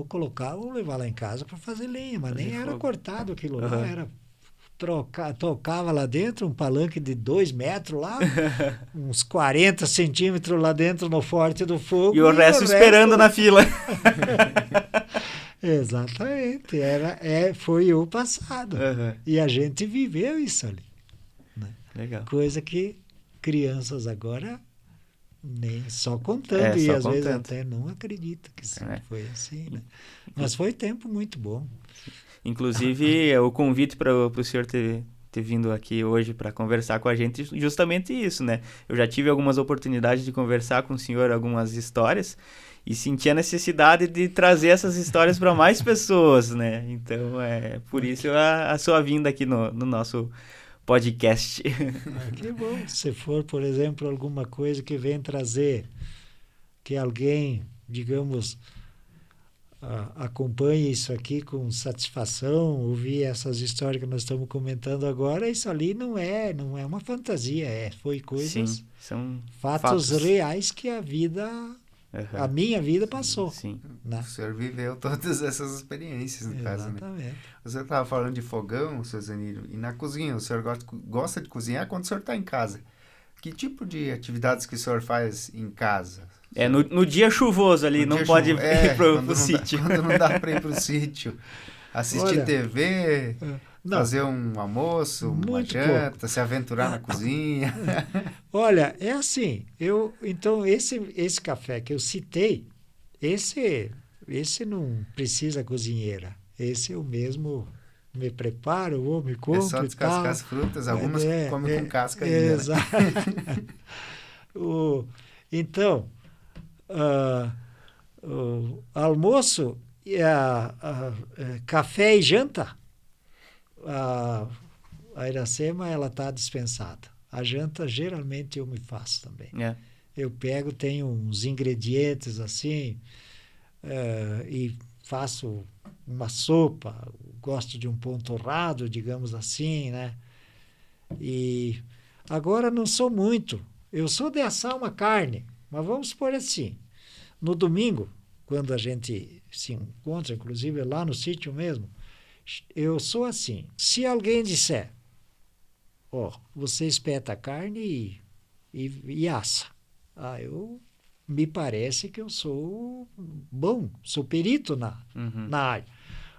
colocar, vamos levar lá em casa para fazer lenha, mas nem era cortado aquilo lá, era... tocava lá dentro, um palanque de 2 metros lá, uns 40 centímetros lá dentro no forte do fogo. E o resto esperando na fila. Exatamente, foi o passado. E a gente viveu isso ali. Né? Legal. Coisa que crianças agora nem só contando, e às vezes até não acreditam que foi assim. Né? Mas foi tempo muito bom. Inclusive, o convite para o senhor ter vindo aqui hoje para conversar com a gente, justamente isso, né? Eu já tive algumas oportunidades de conversar com o senhor algumas histórias e senti a necessidade de trazer essas histórias para mais pessoas, né? Então, por isso a sua vinda aqui no nosso podcast. Que bom. Se for, por exemplo, alguma coisa que vem trazer que alguém, digamos... acompanhe isso aqui com satisfação, ouvir essas histórias que nós estamos comentando agora, isso ali não é uma fantasia, foi coisas, são fatos reais que a minha vida passou. Sim. Né? O senhor viveu todas essas experiências, no caso, né? Exatamente. O senhor estava falando de fogão, seu Zeniro, e na cozinha, o senhor gosta de cozinhar quando o senhor está em casa. Que tipo de atividades que o senhor faz em casa? No dia chuvoso ali, não pode ir pro sítio. Quando não dá para ir pro sítio. Assistir TV, fazer um almoço, uma janta, se aventurar na cozinha. Olha, é assim, então esse café que eu citei, esse não precisa cozinheira. Esse eu mesmo me preparo, vou, me É compro só e descascar tal. as frutas, algumas comem com casca ainda, né? Exato. Então, o almoço, e café e janta, a Iracema ela está dispensada. A janta geralmente eu me faço também. É. Eu pego, tenho uns ingredientes assim, e faço uma sopa, gosto de um pão torrado, digamos assim, né? E agora não sou muito. Eu sou de assar uma carne, mas vamos supor assim, no domingo, quando a gente se encontra, inclusive lá no sítio mesmo, eu sou assim. Se alguém disser, você espeta a carne e assa. Me parece que eu sou bom, sou perito na área.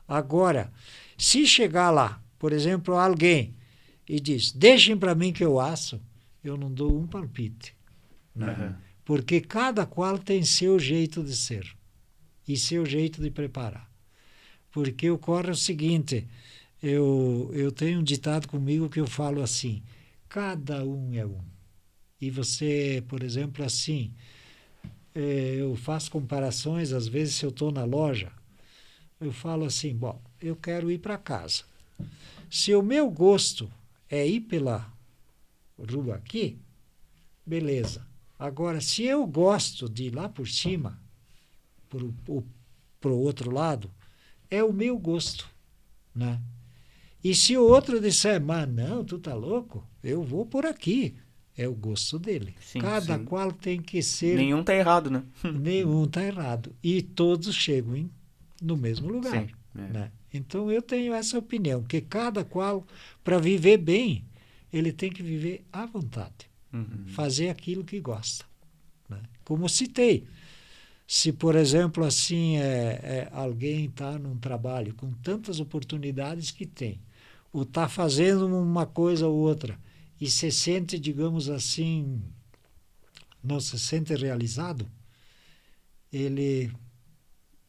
Agora, se chegar lá, por exemplo, alguém e diz, deixem para mim que eu asso, eu não dou um palpite. Né? Porque cada qual tem seu jeito de ser e seu jeito de preparar. Porque ocorre o seguinte, eu tenho um ditado comigo que eu falo assim, cada um é um. E você, por exemplo, assim, eu faço comparações, às vezes se eu estou na loja, eu falo assim, bom, eu quero ir para casa. Se o meu gosto é ir pela rua aqui, beleza. Agora, se eu gosto de ir lá por cima, pro outro lado, é o meu gosto, né? E se o outro disser, mas não, tu tá louco? Eu vou por aqui. É o gosto dele. Sim, Cada sim. qual tem que ser... Nenhum tá errado, né? Nenhum tá errado. E todos chegam no mesmo lugar. Sim. Né? Então, eu tenho essa opinião, que cada qual, para viver bem, ele tem que viver à vontade. Fazer aquilo que gosta. Né? Como citei, se, por exemplo, assim, alguém está num trabalho com tantas oportunidades que tem, ou está fazendo uma coisa ou outra, e se sente, digamos assim, não se sente realizado,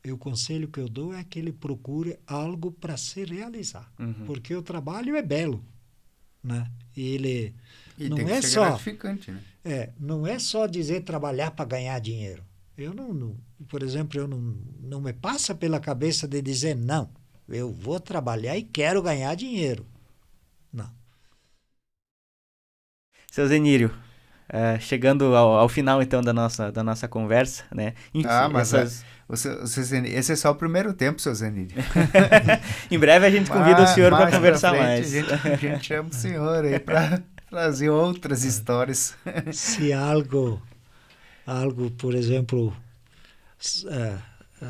o conselho que eu dou é que ele procure algo para se realizar. Porque o trabalho é belo. Né? E não tem que é ser só gratificante, né? não é só dizer trabalhar para ganhar dinheiro. Por exemplo, eu não me passa pela cabeça de dizer não, eu vou trabalhar e quero ganhar dinheiro. Não. Seu Zenírio, chegando ao final então da nossa conversa, né? Enfim, Mas esse é só o primeiro tempo, seu Zenírio. Em breve a gente convida o senhor para conversar mais. A gente chama o senhor aí para trazer outras histórias. Se algo, por exemplo,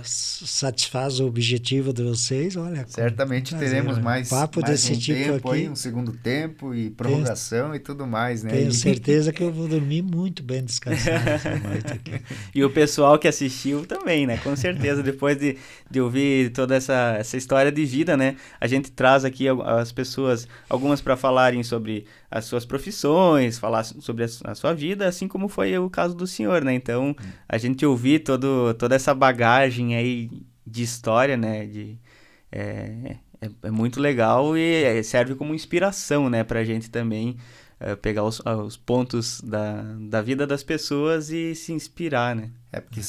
satisfaz o objetivo de vocês, olha... Certamente teremos mais papo desse um tipo tempo aqui, aí, um segundo tempo e prorrogação e tudo mais, né? Tenho certeza que eu vou dormir muito bem descansado essa noite aqui. E o pessoal que assistiu também, né? Com certeza, depois de ouvir toda essa história de vida, né? A gente traz aqui as pessoas, algumas para falarem sobre as suas profissões, falar sobre a sua vida, assim como foi o caso do senhor, né? Então, a gente ouvir toda essa bagagem aí de história, né? É muito legal e serve como inspiração, né? Pra gente também pegar os pontos da vida das pessoas e se inspirar, né? Porque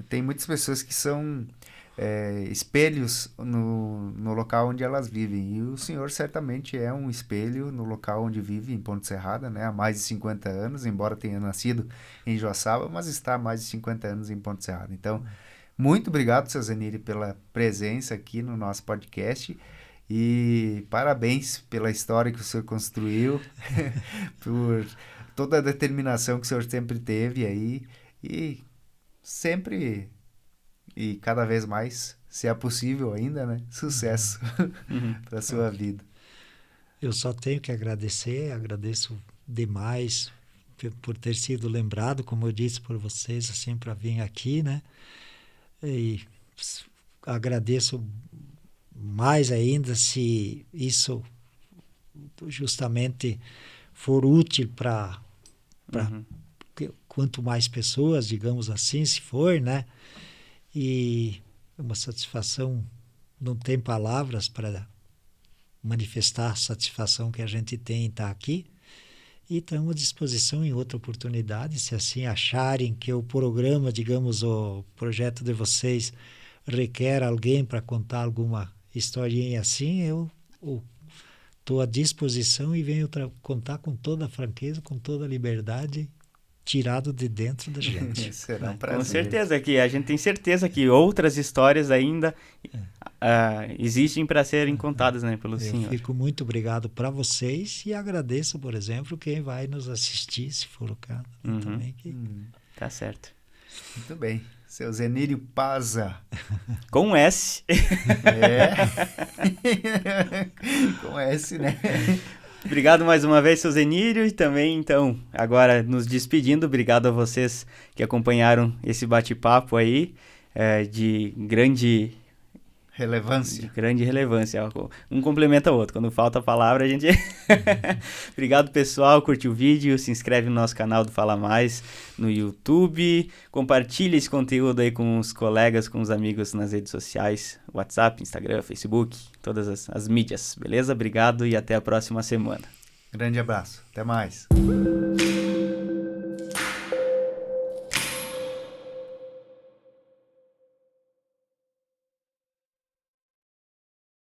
tem muitas pessoas que são espelhos no local onde elas vivem. E o senhor certamente é um espelho no local onde vive, em Ponte Serrada, né? Há mais de 50 anos, embora tenha nascido em Joaçaba, mas está há mais de 50 anos em Ponte Serrada. Então, muito obrigado, seu Zenírio, pela presença aqui no nosso podcast. E parabéns pela história que o senhor construiu, por toda a determinação que o senhor sempre teve aí. E sempre... E cada vez mais, se é possível ainda, né? Sucesso para a sua vida. Eu só tenho que agradeço demais por ter sido lembrado, como eu disse por vocês, assim, para vir aqui, né? E agradeço mais ainda se isso justamente for útil para quanto mais pessoas, digamos assim, se for, né? E uma satisfação, não tem palavras para manifestar a satisfação que a gente tem em estar aqui. E estamos à disposição em outra oportunidade, se assim acharem que o programa, digamos, o projeto de vocês requer alguém para contar alguma historinha assim, eu estou à disposição e venho contar com toda a franqueza, com toda a liberdade, tirado de dentro da gente. Será um prazer. Com certeza, que a gente tem certeza que outras histórias ainda existem para serem contadas, né, pelo senhor. Eu fico muito obrigado para vocês e agradeço, por exemplo, quem vai nos assistir, se for o caso. Também Tá certo. Muito bem. Seu Zenírio Paza. Com S. Com S, né? Obrigado mais uma vez, seu Zenírio, e também, então, agora nos despedindo, obrigado a vocês que acompanharam esse bate-papo aí, de grande relevância. Um complementa o outro, quando falta a palavra a gente... Obrigado, pessoal, curte o vídeo, se inscreve no nosso canal do Fala Mais no YouTube, compartilha esse conteúdo aí com os colegas, com os amigos nas redes sociais, WhatsApp, Instagram, Facebook, todas as mídias, beleza? Obrigado e até a próxima semana. Grande abraço, até mais.